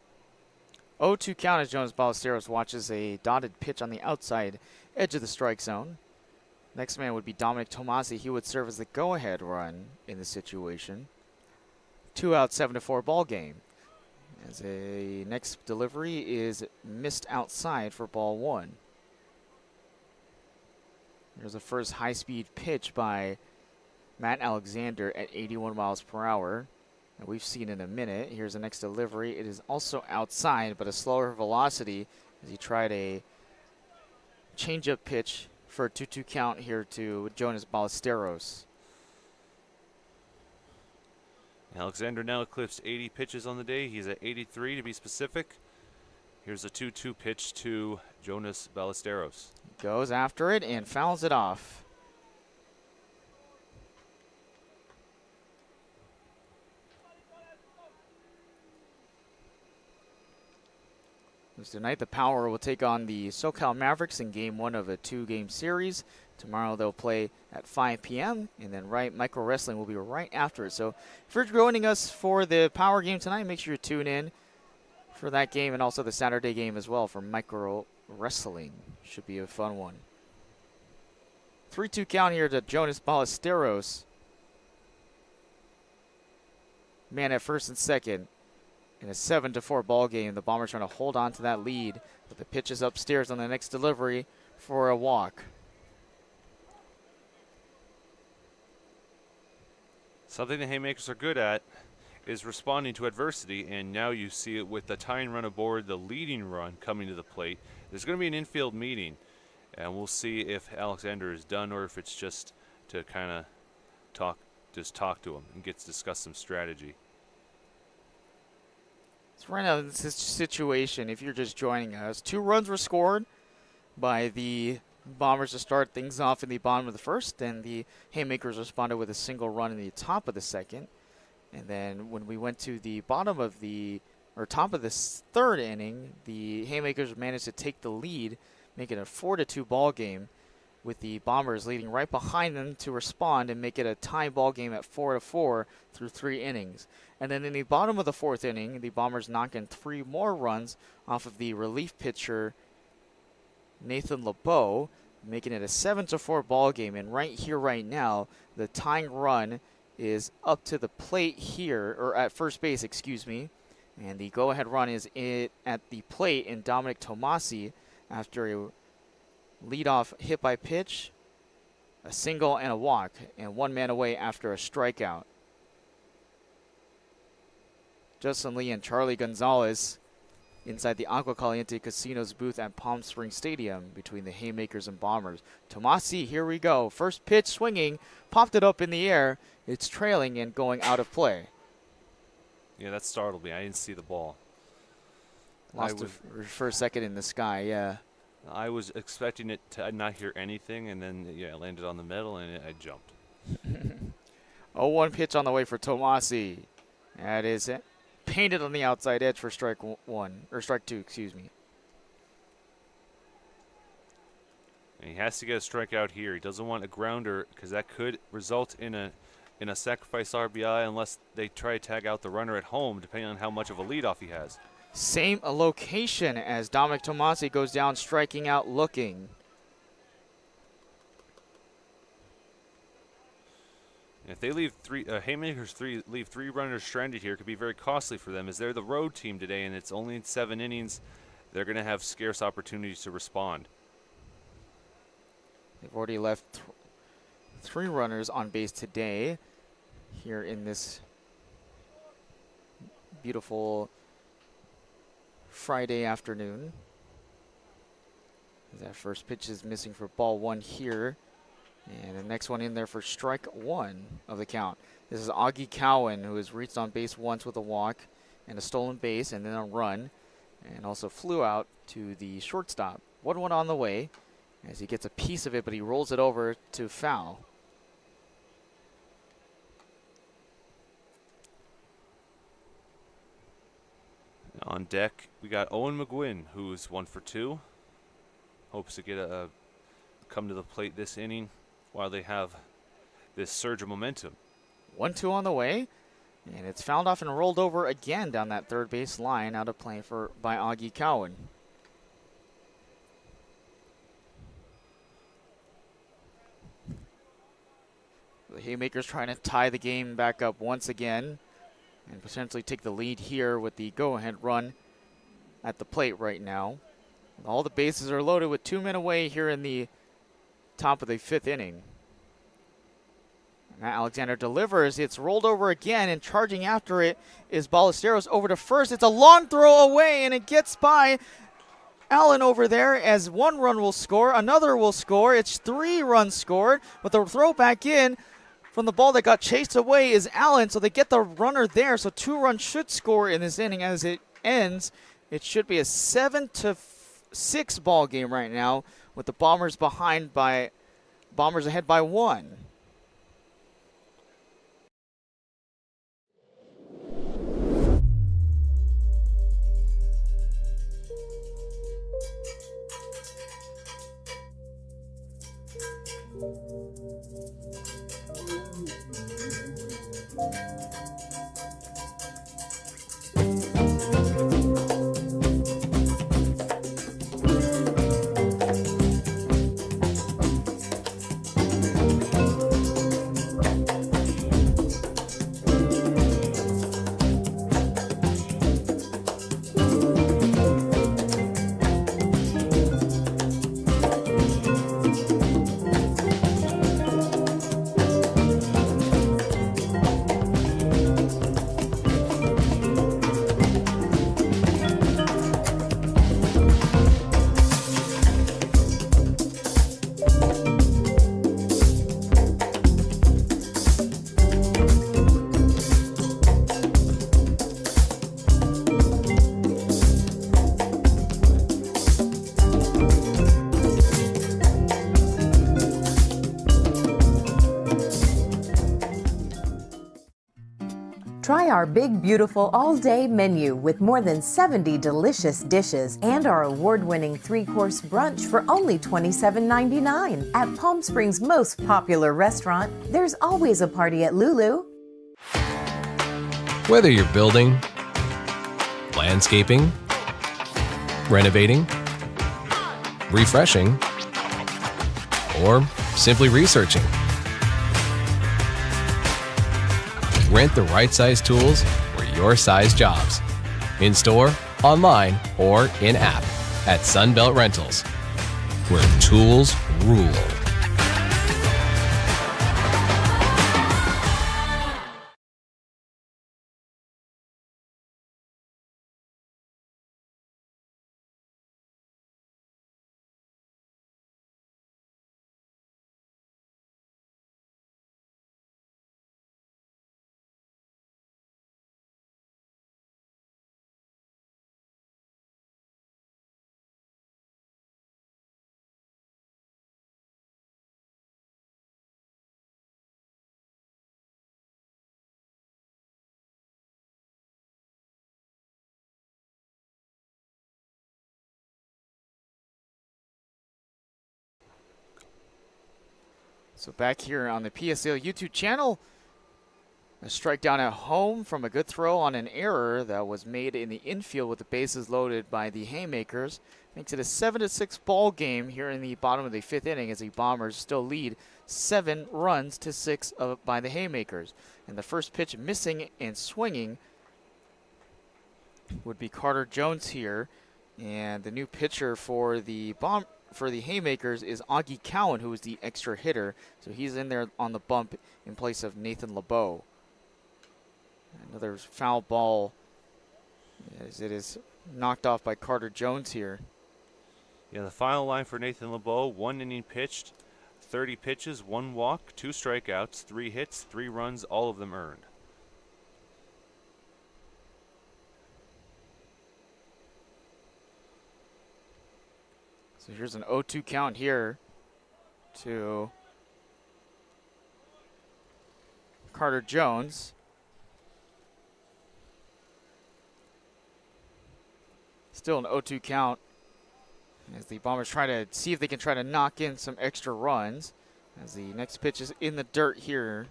0-2 count as Jonas Ballesteros watches a dotted pitch on the outside edge of the strike zone. Next man would be Dominic Tomasi. He would serve as the go-ahead run in the situation. 2 out, 7-4 ball game. As a next delivery is missed outside for ball one. There's the first high-speed pitch by Matt Alexander at 81 miles per hour. And we've seen in a minute. Here's the next delivery. It is also outside, but a slower velocity as he tried a changeup pitch for a 2-2 count here to Jonas Ballesteros. Alexander now eclipsed 80 pitches on the day. He's at 83 to be specific. Here's a 2-2 pitch to Jonas Ballesteros. Goes after it and fouls it off. Tonight, the Power will take on the SoCal Mavericks in game one of a 2-game series. Tomorrow, they'll play at 5 p.m., and then Micro Wrestling will be right after it. So if you're joining us for the Power game tonight, make sure you tune in for that game and also the Saturday game as well for Micro Wrestling. Should be a fun one. 3-2 count here to Jonas Ballesteros. Man at first and second. In a 7-4 ball game, the Bombers trying to hold on to that lead, but the pitch is upstairs on the next delivery for a walk. Something the Haymakers are good at is responding to adversity, and now you see it with the tying run aboard, the leading run coming to the plate. There's going to be an infield meeting, and we'll see if Alexander is done or if it's just to kind of talk to him and discuss some strategy. So right now, in this situation, if you're just joining us, 2 runs were scored by the Bombers to start things off in the bottom of the first, and the Haymakers responded with a single run in the top of the second. And then when we went to the top of the third inning, the Haymakers managed to take the lead, making it a 4-2 ball game, with the Bombers leading right behind them to respond and make it a tie ball game at 4-4 through 3 innings. And then in the bottom of the fourth inning, the Bombers knock in 3 more runs off of the relief pitcher Nathan LeBeau, making it a 7-4 ball game. And right here, right now, the tying run is up to the plate here, or at first base, excuse me. And the go-ahead run is at the plate in Dominic Tomasi after a leadoff hit by pitch, a single and a walk, and 1 man away after a strikeout. Justin Lee and Charlie Gonzalez inside the Agua Caliente Casinos booth at Palm Springs Stadium between the Haymakers and Bombers. Tomasi, here we go. First pitch swinging, popped it up in the air. It's trailing and going out of play. Yeah, that startled me. I didn't see the ball. Lost it for a second in the sky, yeah. I was expecting it to not hear anything, and then, yeah, it landed on the metal, and I jumped. 0-1 pitch on the way for Tomasi. That is it. Painted on the outside edge for strike 2, excuse me. And he has to get a strikeout here. He doesn't want a grounder because that could result in a sacrifice RBI unless they try to tag out the runner at home, depending on how much of a leadoff he has. Same location as Dominic Tomasi goes down, striking out, looking. If they leave Haymakers leave 3 runners stranded here, it could be very costly for them as they're the road team today, and it's only 7 innings. They're going to have scarce opportunities to respond. They've already left 3 runners on base today here in this beautiful Friday afternoon. That first pitch is missing for ball 1 here. And the next one in there for strike 1 of the count. This is Augie Cowan, who has reached on base once with a walk and a stolen base and then a run. And also flew out to the shortstop. 1-1 on the way as he gets a piece of it, but he rolls it over to foul. On deck, we got Owen McGuinn, who's 1 for 2. Hopes to get come to the plate this inning while they have this surge of momentum. 1-2 on the way, and it's fouled off and rolled over again down that third base line, out of play by Augie Cowan. The Haymakers trying to tie the game back up once again and potentially take the lead here with the go-ahead run at the plate right now. All the bases are loaded with 2 men away here in the top of the 5th inning. Matt Alexander delivers. It's rolled over again, and charging after it is Ballesteros over to first. It's a long throw away, and it gets by Allen over there as 1 run will score. Another will score. It's 3 runs scored, but the throw back in from the ball that got chased away is Allen, so they get the runner there. So 2 runs should score in this inning. As it ends, it should be a 7-6 ball game right now, with the Bombers ahead by 1. Try our big, beautiful all-day menu with more than 70 delicious dishes and our award-winning 3-course brunch for only $27.99. At Palm Springs' most popular restaurant, there's always a party at Lulu. Whether you're building, landscaping, renovating, refreshing, or simply researching, rent the right size tools for your size jobs. In store, online, or in app at Sunbelt Rentals, where tools rule. So back here on the PSCL YouTube channel, a strike down at home from a good throw on an error that was made in the infield with the bases loaded by the Haymakers. Makes it a 7-6 ball game here in the bottom of the 5th inning as the Bombers still lead 7 runs to 6 by the Haymakers. And the first pitch missing and swinging would be Carter Jones here. And the new pitcher for the Haymakers is Augie Cowan, who is the extra hitter. So he's in there on the bump in place of Nathan LeBeau. Another foul ball as it is knocked off by Carter Jones here. Yeah, the final line for Nathan LeBeau, 1 inning pitched, 30 pitches, 1 walk, 2 strikeouts, 3 hits, 3 runs, all of them earned. So here's an 0-2 count here to Carter Jones. Still an 0-2 count as the Bombers try to see if they can try to knock in some extra runs. As the next pitch is in the dirt here.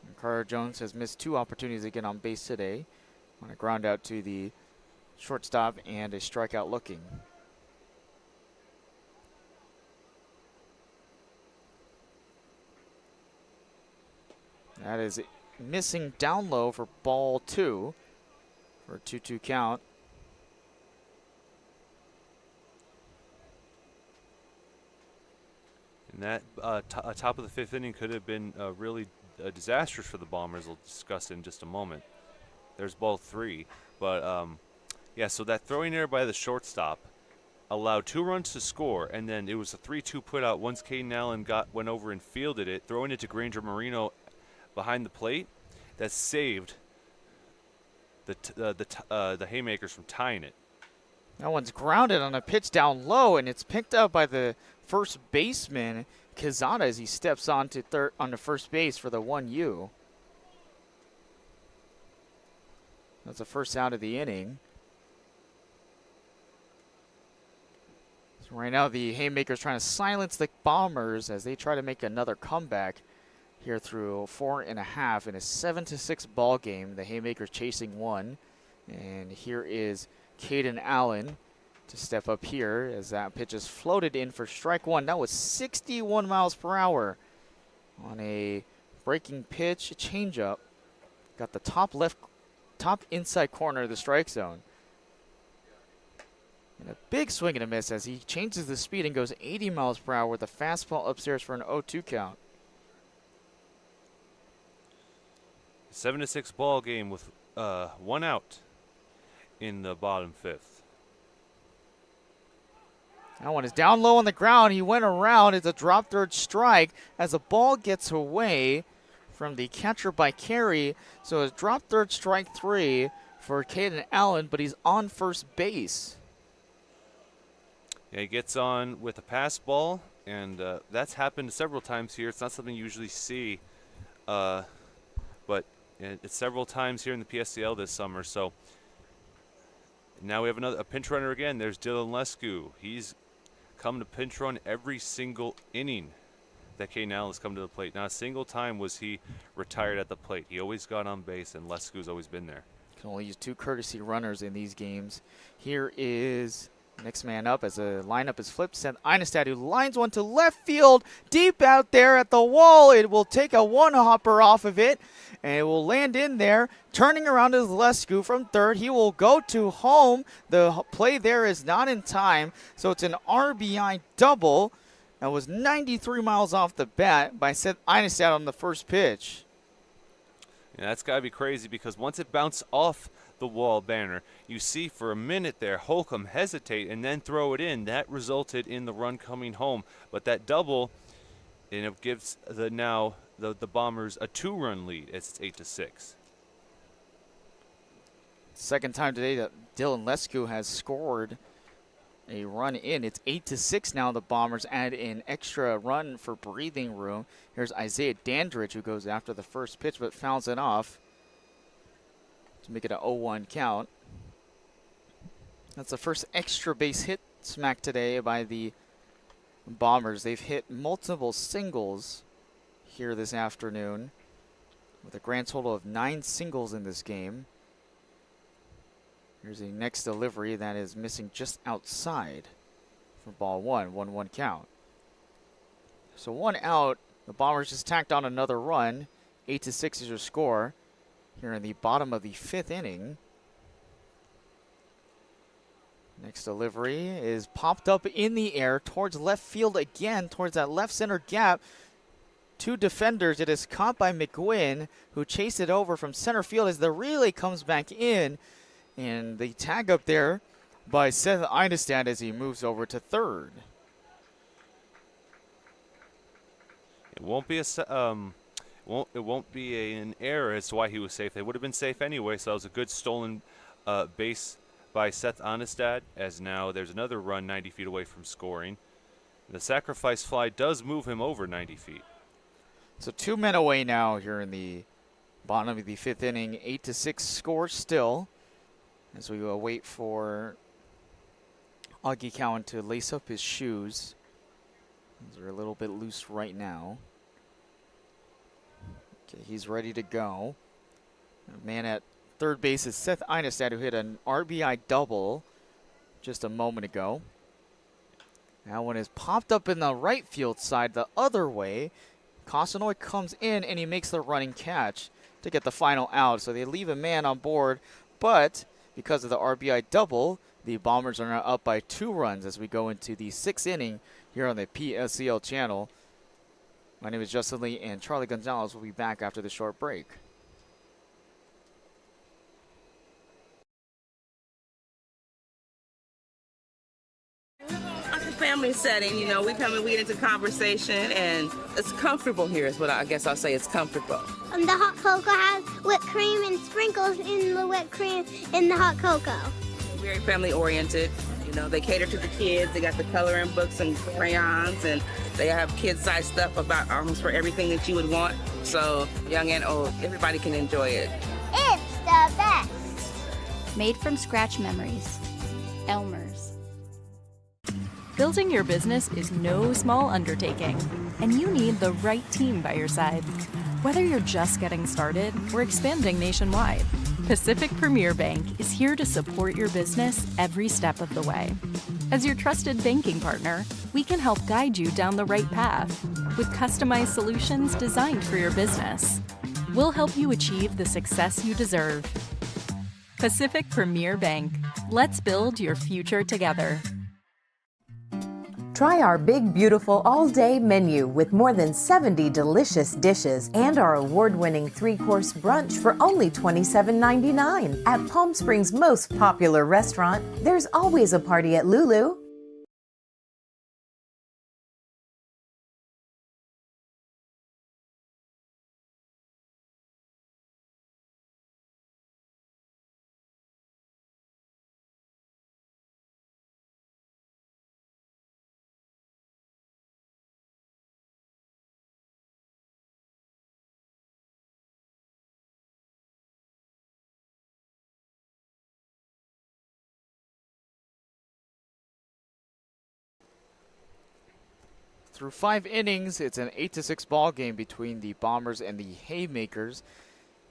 And Carter Jones has missed 2 opportunities to get on base today. On a ground out to the shortstop and a strikeout looking. That is missing down low for ball 2 for a 2-2 count. And that top of the 5th inning could have been really disastrous for the Bombers. We'll discuss in just a moment. There's ball 3. But, yeah, so that throwing error by the shortstop allowed 2 runs to score, and then it was a 3-2 put out once Caden Allen went over and fielded it, throwing it to Granger Marino behind the plate. That saved the Haymakers from tying it. That one's grounded on a pitch down low, and it's picked up by the first baseman, Quezada, as he steps on to first base for the 1-U. That's the first out of the inning. So right now the Haymakers trying to silence the Bombers as they try to make another comeback here through 4 1/2 in a 7-6 ball game. The Haymakers chasing 1. And here is Caden Allen to step up here as that pitch is floated in for strike 1. That was 61 miles per hour on a breaking pitch, a changeup. Got the top inside corner of the strike zone. And a big swing and a miss as he changes the speed and goes 80 miles per hour with a fastball upstairs for an 0-2 count. 7-6 ball game with 1 out in the bottom 5th. That one is down low on the ground. He went around. It's a drop third strike as the ball gets away from the catcher by Carey. So it's drop third strike 3 for Caden Allen, but he's on first base. Yeah, he gets on with a pass ball, and that's happened several times here. It's not something you usually see, but it's several times here in the PSCL this summer. So now we have a pinch runner again. There's Dylan Lescu. He's come to pinch run every single inning that Caden Allen has come to the plate. Not a single time was he retired at the plate. He always got on base, and Lescu's always been there. Can only use 2 courtesy runners in these games. Here is next man up as the lineup is flipped. Seth Einestad, who lines one to left field, deep out there at the wall. It will take a 1-hopper off of it, and it will land in there. Turning around is Lescu from third. He will go to home. The play there is not in time, so it's an RBI double. That was 93 miles off the bat by Seth Einestad on the first pitch. Yeah, that's got to be crazy because once it bounced off the wall banner, you see for a minute there Holcomb hesitate and then throw it in. That resulted in the run coming home. But that double, and it gives the Bombers a 2-run lead. It's 8-6. Second time today that Dylan Lescu has scored a run in. It's 8-6 now. The Bombers add an extra run for breathing room. Here's Isaiah Dandridge, who goes after the first pitch but fouls it off to make it an 0-1 count. That's the first extra base hit smack today by the Bombers. They've hit multiple singles here this afternoon with a grand total of 9 singles in this game. Here's the next delivery that is missing just outside for ball 1, 1-1 count. So 1 out. The Bombers just tacked on another run. 8-6 is your score here in the bottom of the 5th inning. Next delivery is popped up in the air towards left field again, towards that left center gap. 2 defenders. It is caught by McGuinn, who chased it over from center field as the relay comes back in. And the tag up there by Seth Einestad as he moves over to third. It won't be an error as to why he was safe. They would have been safe anyway, so that was a good stolen base by Seth Onestad, as now there's another run 90 feet away from scoring. The sacrifice fly does move him over 90 feet. So 2 men away now here in the bottom of the 5th inning. 8-6 score still as we wait for Augie Cowan to lace up his shoes. These are a little bit loose right now. Okay, he's ready to go. The man at third base is Seth Einestad, who hit an RBI double just a moment ago. That one is popped up in the right field side the other way. Costanoy comes in and he makes the running catch to get the final out. So they leave a man on board, but because of the RBI double, the Bombers are now up by 2 runs as we go into the 6th inning here on the PSCL channel. My name is Justin Lee, and Charlie Gonzalez will be back after the short break. Family setting, you know, we come and we get into conversation, and it's comfortable here is what I guess I'll say. It's comfortable. The hot cocoa has whipped cream and sprinkles in the whipped cream in the hot cocoa. Very family oriented. You know, they cater to the kids. They got the coloring books and crayons, and they have kid-sized stuff about almost for everything that you would want. So young and old, everybody can enjoy it. It's the best. Made from scratch memories. Elmer's. Building your business is no small undertaking, and you need the right team by your side. Whether you're just getting started or expanding nationwide, Pacific Premier Bank is here to support your business every step of the way. As your trusted banking partner, we can help guide you down the right path with customized solutions designed for your business. We'll help you achieve the success you deserve. Pacific Premier Bank. Let's build your future together. Try our big, beautiful all-day menu with more than 70 delicious dishes and our award-winning 3-course brunch for only $27.99. At Palm Springs' most popular restaurant, there's always a party at Lulu. Through 5 innings, it's an 8-6 ball game between the Bombers and the Haymakers,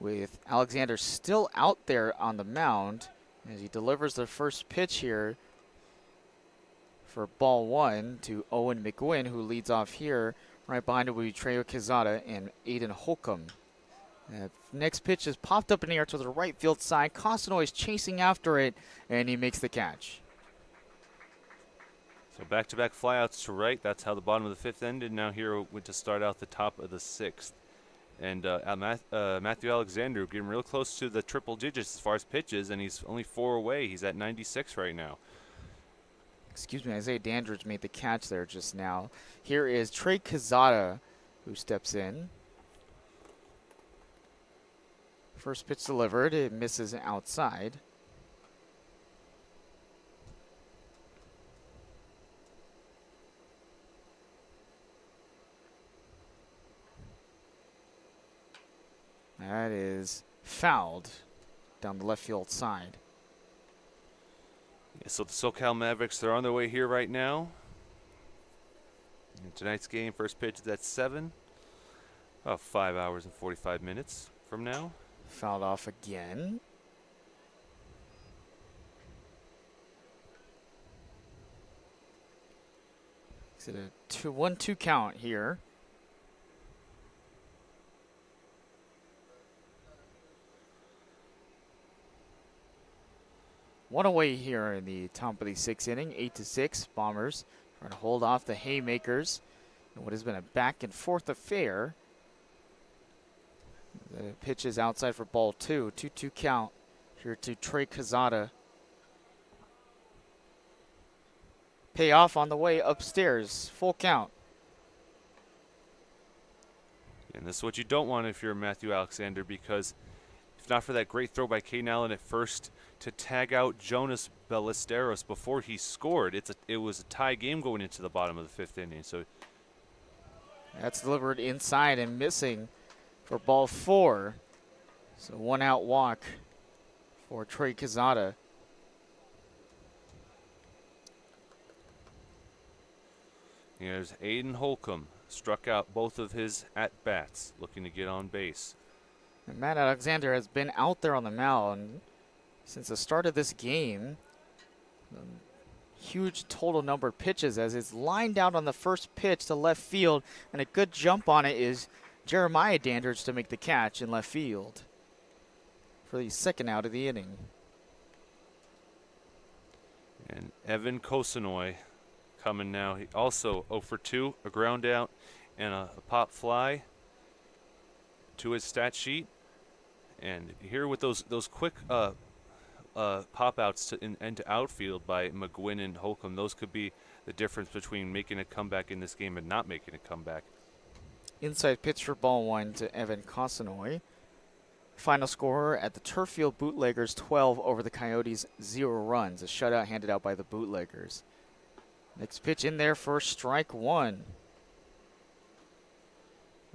with Alexander still out there on the mound as he delivers the first pitch here for ball 1 to Owen McGuinn, who leads off here. Right behind him will be Trejo Quezada and Aiden Holcomb. Next pitch is popped up in the air to the right field side. Costanoy is chasing after it, and he makes the catch. So back-to-back flyouts to right. That's how the bottom of the 5th ended. Now here went to start out the top of the 6th. And Matthew Alexander getting real close to the triple digits as far as pitches, and he's only 4 away. He's at 96 right now. Excuse me, Isaiah Dandridge made the catch there just now. Here is Trey Quezada, who steps in. First pitch delivered. It misses outside. That is fouled down the left field side. Yeah, so the SoCal Mavericks, they're on their way here right now. In tonight's game, first pitch is at 7. About 5 hours and 45 minutes from now. Fouled off again. It's a 1-2 count here. One away here in the top of the 6th inning, 8-6. Bombers trying to hold off the Haymakers in what has been a back and forth affair. The pitch is outside for ball 2. 2-2 count here to Trey Quezada. pay off on the way upstairs. Full count. And this is what you don't want if you're Matthew Alexander, because if not for that great throw by Caden Allen at first to tag out Jonas Ballesteros before he scored, it was a tie game going into the bottom of the 5th inning. So that's delivered inside and missing for ball 4. So 1 out walk for Trey Quezada. Here's Aiden Holcomb, struck out both of his at-bats, looking to get on base. And Matt Alexander has been out there on the mound since the start of this game. Huge total number of pitches as it's lined out on the first pitch to left field, and a good jump on it is Jeremiah Dandridge to make the catch in left field for the 2nd out of the inning. And Evan Kosanoy coming now. He also 0 for 2, a ground out and a pop fly to his stat sheet. And here with those quick pop outs into outfield by McGuinn and Holcomb, those could be the difference between making a comeback in this game and not making a comeback. Inside pitch for ball 1 to Evan Kosanoy. Final score at the Turf Field Bootleggers 12 over the Coyotes 0 runs. A shutout handed out by the Bootleggers. Next pitch in there for strike 1.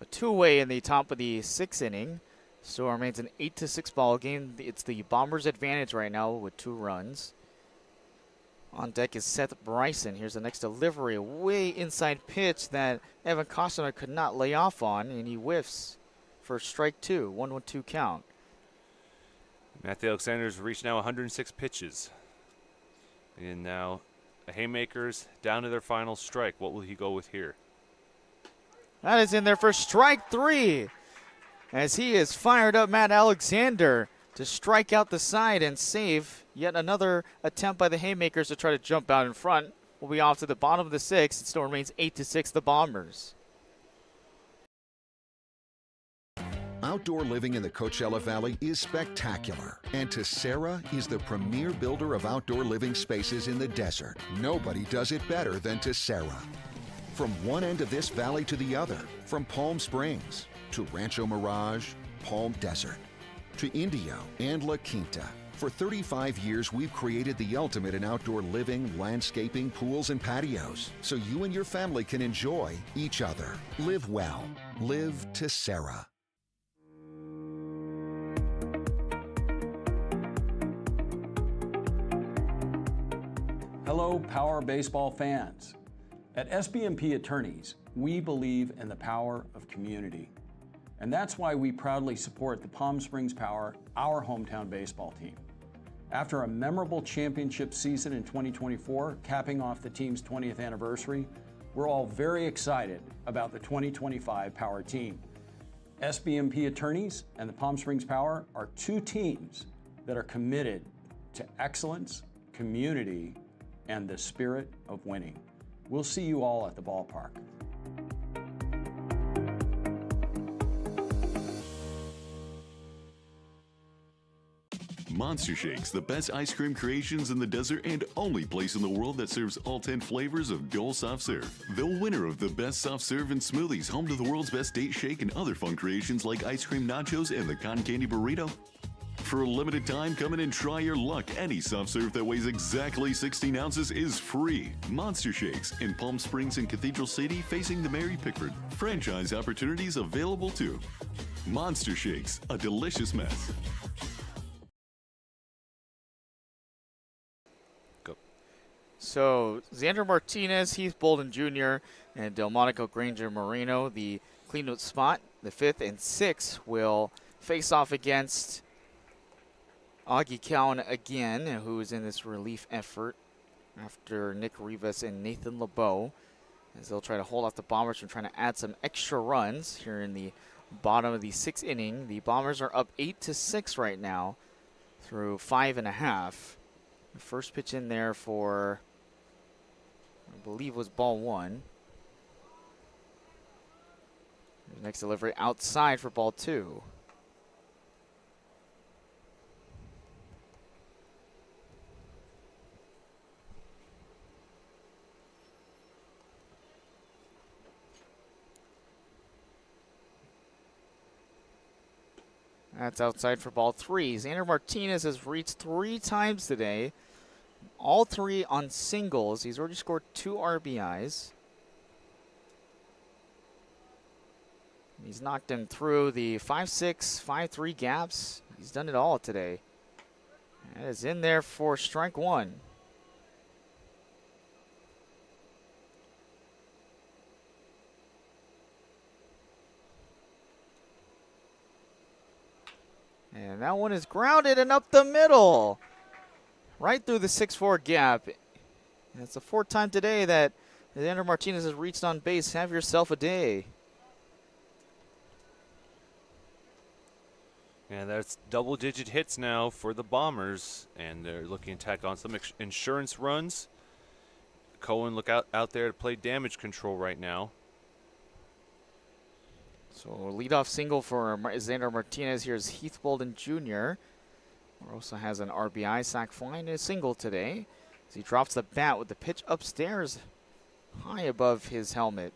A two-way in the top of the 6th inning. Still remains an 8-6 ball game. It's the Bombers' advantage right now with 2 runs. On deck is Seth Bryson. Here's the next delivery. A way inside pitch that Evan Costner could not lay off on, and he whiffs for strike 2. 1-1-2 count. Matthew Alexander's reached now 106 pitches. And now the Haymakers down to their final strike. What will he go with here? That is in there for strike 3. As he is fired up, Matt Alexander, to strike out the side and save yet another attempt by the Haymakers to try to jump out in front. Will be off to the bottom of the 6th. It still remains 8-6 the Bombers. Outdoor living in the Coachella Valley is spectacular, and Tessera is the premier builder of outdoor living spaces in the desert. Nobody does it better than Tessera. From one end of this valley to the other, from Palm Springs to Rancho Mirage, Palm Desert, to Indio and La Quinta. For 35 years, we've created the ultimate in outdoor living, landscaping, pools, and patios, so you and your family can enjoy each other. Live well. Live Tessera. Hello, Power Baseball fans. At SBMP Attorneys, we believe in the power of community. And that's why we proudly support the Palm Springs Power, our hometown baseball team. After a memorable championship season in 2024, capping off the team's 20th anniversary, we're all very excited about the 2025 Power team. SBMP Attorneys and the Palm Springs Power are 2 teams that are committed to excellence, community, and the spirit of winning. We'll see you all at the ballpark. Monster Shakes, the best ice cream creations in the desert and only place in the world that serves all 10 flavors of Dole Soft Serve. The winner of the best soft serve and smoothies, home to the world's best date shake and other fun creations like ice cream nachos and the cotton candy burrito. For a limited time, come in and try your luck. Any soft serve that weighs exactly 16 ounces is free. Monster Shakes in Palm Springs and Cathedral City facing the Mary Pickford. Franchise opportunities available too. Monster Shakes, a delicious mess. So Xander Martinez, Heath Bolden Jr., and Delmonico Granger Moreno, the clean-up spot, the 5th and 6th, will face off against Augie Cowan again, who is in this relief effort after Nick Rivas and Nathan LeBeau, as they'll try to hold off the Bombers from trying to add some extra runs here in the bottom of the 6th inning. The Bombers are up 8-6 right now through 5.5. The first pitch in there for, I believe, was ball 1. The next delivery outside for ball 2. That's outside for ball 3. Xander Martinez has reached 3 times today, all 3 on singles. He's already scored 2 RBIs. He's knocked him through the 5-6, 5-3 gaps. He's done it all today. That is in there for strike 1. And that one is grounded and up the middle. Right through the 6-4 gap. And it's the 4th time today that Xander Martinez has reached on base. Have yourself a day. And that's double-digit hits now for the Bombers, and they're looking to tack on some insurance runs. Cohen look out there to play damage control right now. So leadoff single for Xander Martinez. Here's Heath Bolden Jr. Also has an RBI sac fly and a single today as he drops the bat with the pitch upstairs high above his helmet.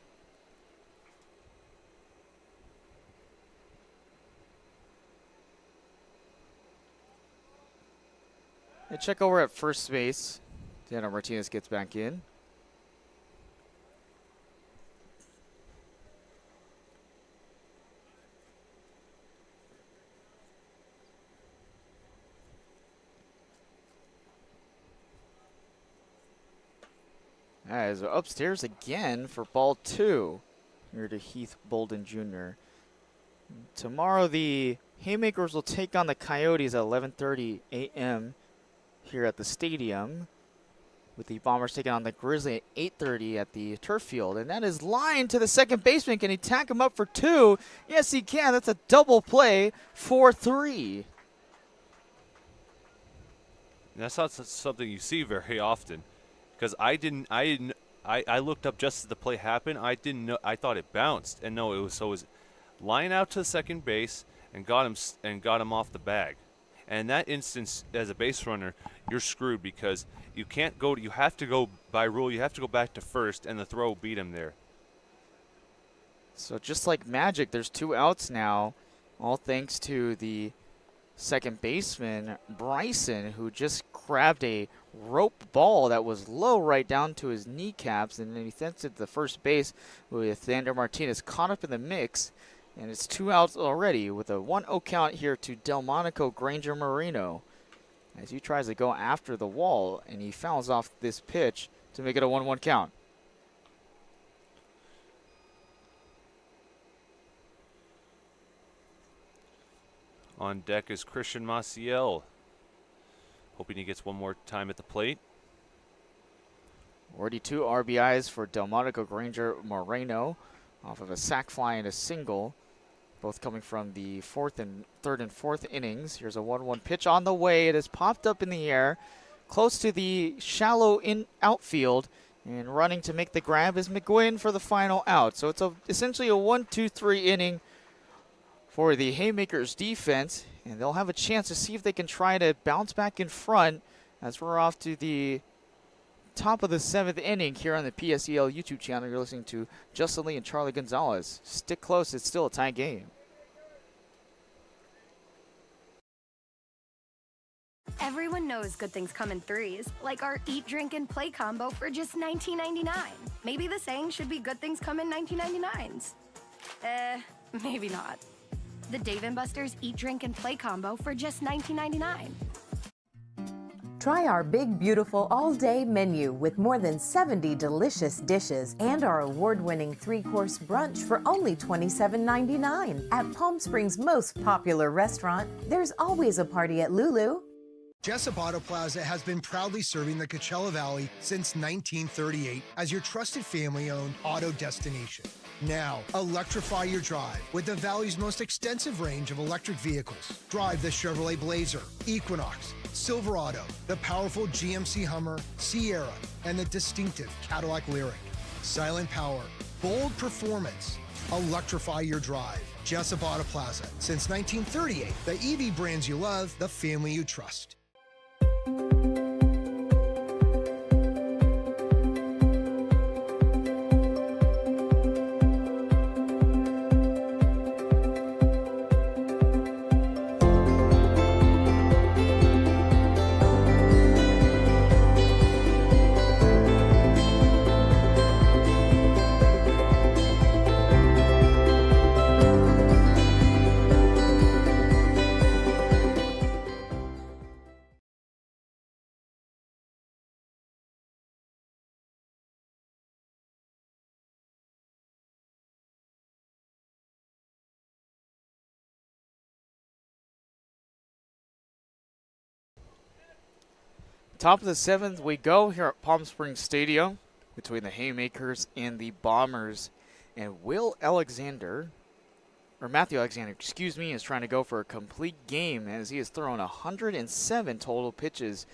And check over at first base. Xander Martinez gets back in. As upstairs again for ball 2 here to Heath Bolden Jr. Tomorrow the Haymakers will take on the Coyotes at 11:30 a.m. here at the stadium, with the Bombers taking on the Grizzly at 8:30 at the turf field. And that is lined to the second baseman. Can he tack him up for 2? Yes, he can. That's a double play for 3. That's not something you see very often, because I looked up just as the play happened. I didn't know. I thought it bounced, and no, it was line out to the second base and got him off the bag. And in that instance, as a base runner, you're screwed because you can't go. You have to go by rule. You have to go back to first, and the throw beat him there. So just like magic, there's 2 outs now, all thanks to the second baseman, Bryson, who just grabbed a rope ball that was low right down to his kneecaps, and then he sent it to the first base with Xander Martinez caught up in the mix. And it's 2 outs already with a 1-0 count here to Delmonico Granger Moreno as he tries to go after the wall, and he fouls off this pitch to make it a 1-1 count. On deck is Christian Maciel, hoping he gets one more time at the plate. Already 2 RBIs for Delmonico Granger Moreno off of a sac fly and a single, both coming from the 3rd and 4th innings. Here's a 1-1 pitch on the way. It has popped up in the air close to the shallow outfield, and running to make the grab is McGuinn for the final out. So it's essentially a 1-2-3 inning for the Haymakers defense, and they'll have a chance to see if they can try to bounce back in front as we're off to the top of the 7th inning here on the PSCL YouTube channel. You're listening to Justin Lee and Charlie Gonzalez. Stick close. It's still a tie game. Everyone knows good things come in 3s, like our Eat, Drink, and Play combo for just $19.99. Maybe the saying should be good things come in 19.99s. Maybe not. The Dave & Buster's Eat, Drink, and Play combo for just $19.99. Try our big, beautiful all-day menu with more than 70 delicious dishes and our award-winning 3-course brunch for only $27.99. At Palm Springs' most popular restaurant, there's always a party at Lulu. Jessup Auto Plaza has been proudly serving the Coachella Valley since 1938 as your trusted family-owned auto destination. Now, electrify your drive with the Valley's most extensive range of electric vehicles. Drive the Chevrolet Blazer, Equinox, Silverado, the powerful GMC Hummer, Sierra, and the distinctive Cadillac Lyriq. Silent power, bold performance. Electrify your drive. Jessup Auto Plaza. Since 1938, the EV brands you love, the family you trust. Top of the 7th we go here at Palm Springs Stadium between the Haymakers and the Bombers. And Matthew Alexander, excuse me, is trying to go for a complete game as he has thrown 107 total pitches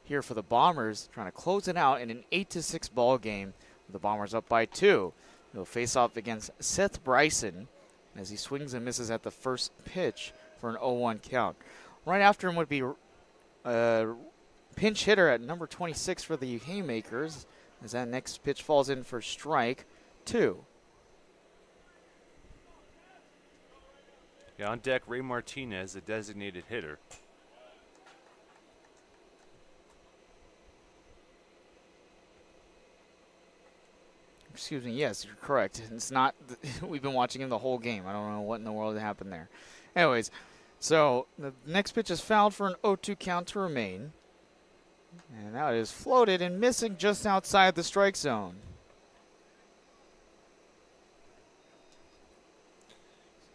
here for the Bombers, trying to close it out in an 8-6 ball game. The Bombers up by 2. He'll face off against Seth Bryson as he swings and misses at the first pitch for an 0-1 count. Right after him would be pinch hitter at number 26 for the Haymakers as that next pitch falls in for strike 2. Yeah, on deck, Ray Martinez, the designated hitter. Excuse me, yes, you're correct. It's not, we've been watching him the whole game. I don't know what in the world happened there. Anyways, so the next pitch is fouled for an 0-2 count to remain. And now it is floated and missing just outside the strike zone.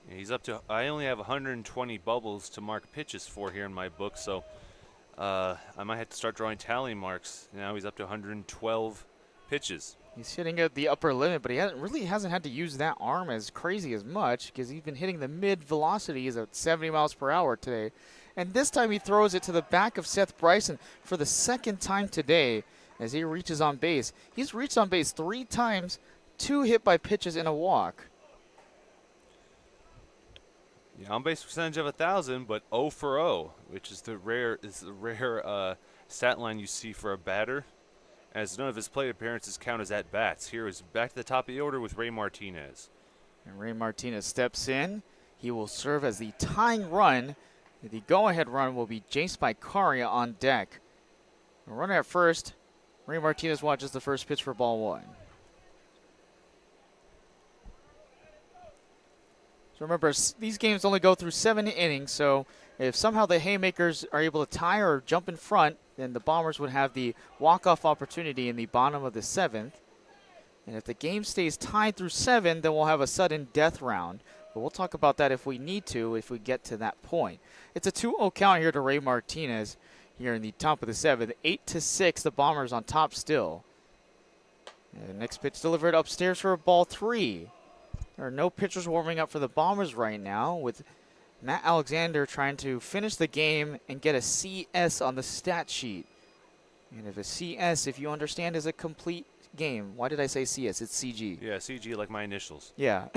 He's up to, I only have 120 bubbles to mark pitches for here in my book, so I might have to start drawing tally marks. Now he's up to 112 pitches. He's hitting at the upper limit, but he hasn't had to use that arm as crazy as much because he's been hitting the mid velocity. He's at 70 miles per hour today. And this time he throws it to the back of Seth Bryson for the second time today as he reaches on base. He's reached on base 3 times, 2 hit by pitches and a walk. Yeah, on base percentage of 1,000, but 0 for 0, which is the rare stat line you see for a batter, as none of his plate appearances count as at bats. Here is back to the top of the order with Ray Martinez. And Ray Martinez steps in. He will serve as the tying run. The go-ahead run will be Jace Bicaria on deck. The runner at first. Ray Martinez watches the first pitch for ball 1. So remember, these games only go through 7 innings, so if somehow the Haymakers are able to tie or jump in front, then the Bombers would have the walk-off opportunity in the bottom of the 7th. And if the game stays tied through 7, then we'll have a sudden death round. But we'll talk about that if we need to, if we get to that point. It's a 2-0 count here to Ray Martinez here in the top of the 7th. 8-6, the Bombers on top still. And the next pitch delivered upstairs for a ball 3. There are no pitchers warming up for the Bombers right now, with Matt Alexander trying to finish the game and get a CS on the stat sheet. And if a CS, if you understand, is a complete game. Why did I say CS? It's CG. Yeah, CG like my initials. Yeah.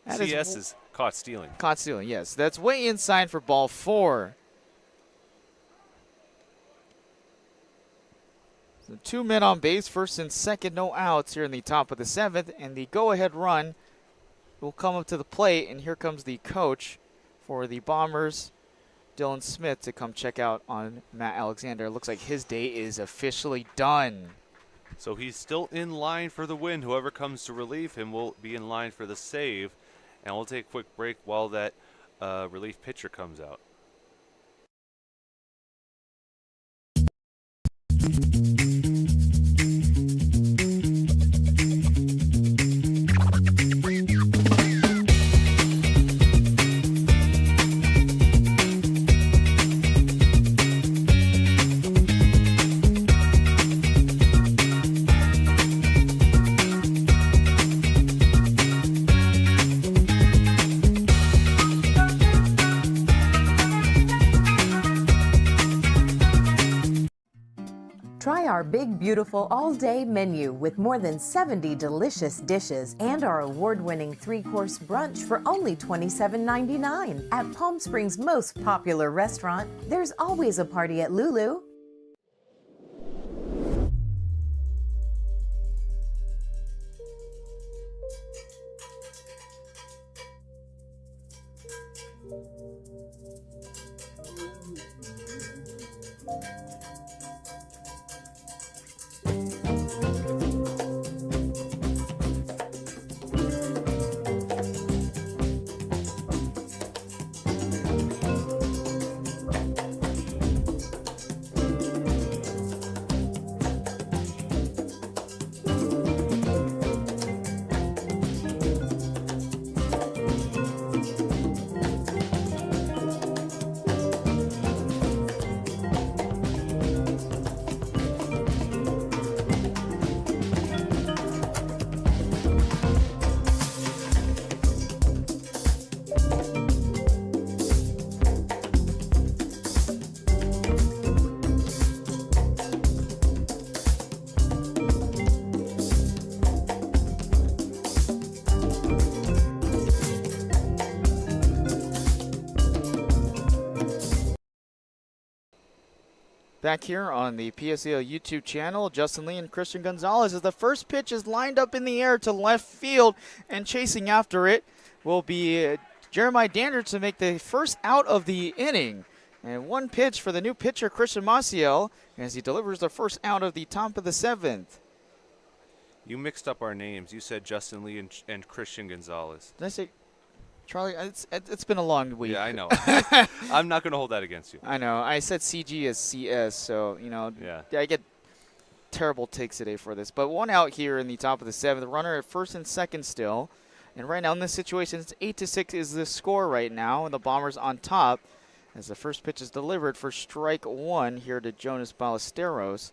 CS is caught stealing. Caught stealing, yes. That's way inside for ball 4. So 2 men on base, first and second, no outs here in the top of the 7th, and the go-ahead run will come up to the plate, and here comes the coach for the Bombers, Dylan Smith, to come check out on Matt Alexander. It looks like his day is officially done. So he's still in line for the win. Whoever comes to relieve him will be in line for the save, and we'll take a quick break while that relief pitcher comes out. Try our big, beautiful all-day menu with more than 70 delicious dishes and our award-winning 3-course brunch for only $27.99. At Palm Springs' most popular restaurant, there's always a party at Lulu. Back here on the PSCL YouTube channel, Justin Lee and Christian Gonzalez, as the first pitch is lined up in the air to left field, and chasing after it will be Jeremiah Dander to make the first out of the inning. And one pitch for the new pitcher, Christian Maciel, as he delivers the first out of the top of the 7th. You mixed up our names. You said Justin Lee and Christian Gonzalez. Did I say Charlie? It's been a long week. Yeah, I know. I'm not going to hold that against you. I know. I said CG as CS, so, yeah. I get terrible takes today for this. But one out here in the top of the 7th. Runner at first and second still. And right now in this situation, it's 8-6 is the score right now, and the Bombers on top as the first pitch is delivered for strike 1 here to Jonas Ballesteros.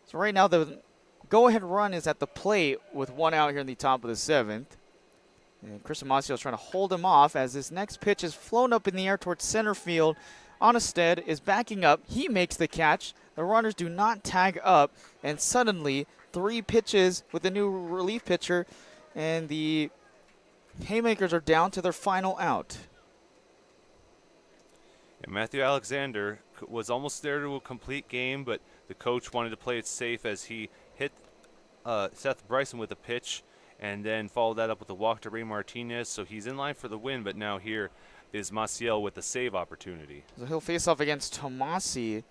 So right now the go-ahead run is at the plate with one out here in the top of the 7th. And Christian Maciel is trying to hold him off as this next pitch is flown up in the air towards center field. Onnested is backing up. He makes the catch. The runners do not tag up. And suddenly, 3 pitches with the new relief pitcher. And the Haymakers are down to their final out. And Matthew Alexander was almost there to a complete game, but the coach wanted to play it safe as he hit Seth Bryson with a pitch and then followed that up with a walk to Ray Martinez. So he's in line for the win, but now here is Maciel with the save opportunity. So he'll face off against Tomasi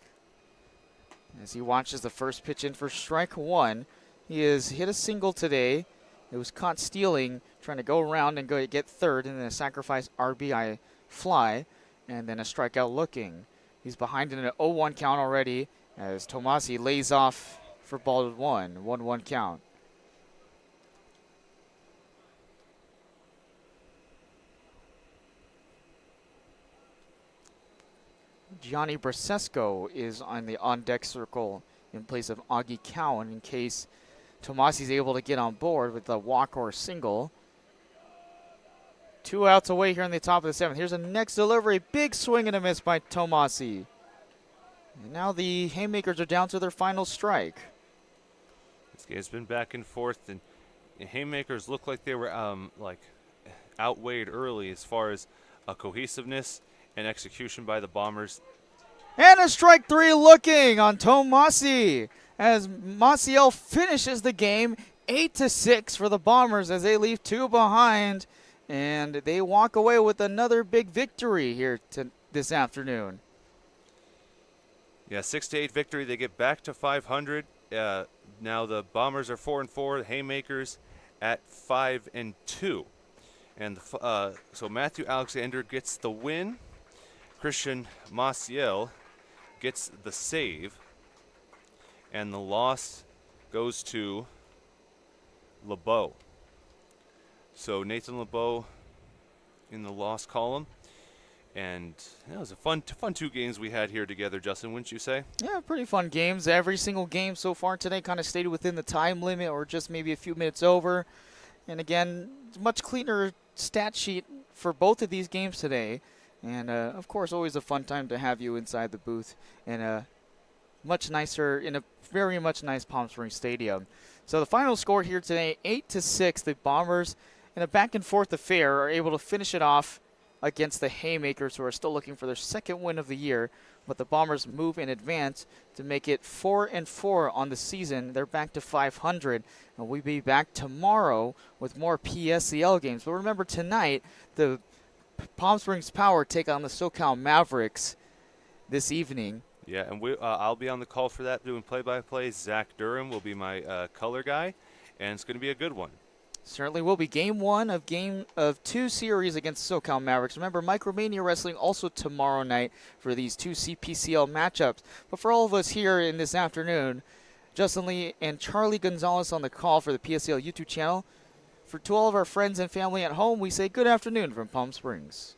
as he watches the first pitch in for strike 1. He has hit a single today. It was caught stealing, trying to go around and get third, and then a sacrifice RBI fly, and then a strikeout looking. He's behind in an 0-1 count already as Tomasi lays off for ball 1, 1-1 count. Gianni Brasesco is on the on-deck circle in place of Augie Cowan in case Tomasi's able to get on board with a walk or a single. 2 outs away here in the top of the 7th. Here's the next delivery. Big swing and a miss by Tomasi. And now the Haymakers are down to their final strike. This game's been back and forth, and Haymakers looked like they were outweighed early as far as cohesiveness and execution by the Bombers. And a strike 3 looking on Tomasi as Maciel finishes the game 8-6 for the Bombers as they leave 2 behind. And they walk away with another big victory here this afternoon. Yeah, 6-8 victory. They get back to 500. Now the Bombers are 4-4. The Haymakers at 5-2. And so Matthew Alexander gets the win. Christian Maciel gets the save. And the loss goes to LeBeau. So Nathan LeBeau in the loss column. And it was a fun 2 games we had here together, Justin, wouldn't you say? Yeah, pretty fun games. Every single game so far today kind of stayed within the time limit or just maybe a few minutes over. And again, much cleaner stat sheet for both of these games today. And, of course, always a fun time to have you inside the booth in a very much nice Palm Springs Stadium. So the final score here today, 8-6. The Bombers, in a back-and-forth affair, are able to finish it off against the Haymakers, who are still looking for their second win of the year. But the Bombers move in advance to make it 4-4 on the season. They're back to 500. And we'll be back tomorrow with more PSCL games. But remember, tonight, the Palm Springs Power take on the SoCal Mavericks this evening. Yeah, and I'll be on the call for that, doing play-by-play. Zach Durham will be my color guy, and it's going to be a good one. Certainly will be game 1 of 2 series against SoCal Mavericks. Remember, Micromania Wrestling also tomorrow night for these 2 CPCL matchups. But for all of us here in this afternoon, Justin Lee and Charlie Gonzalez on the call for the PSCL YouTube channel. To all of our friends and family at home, we say good afternoon from Palm Springs.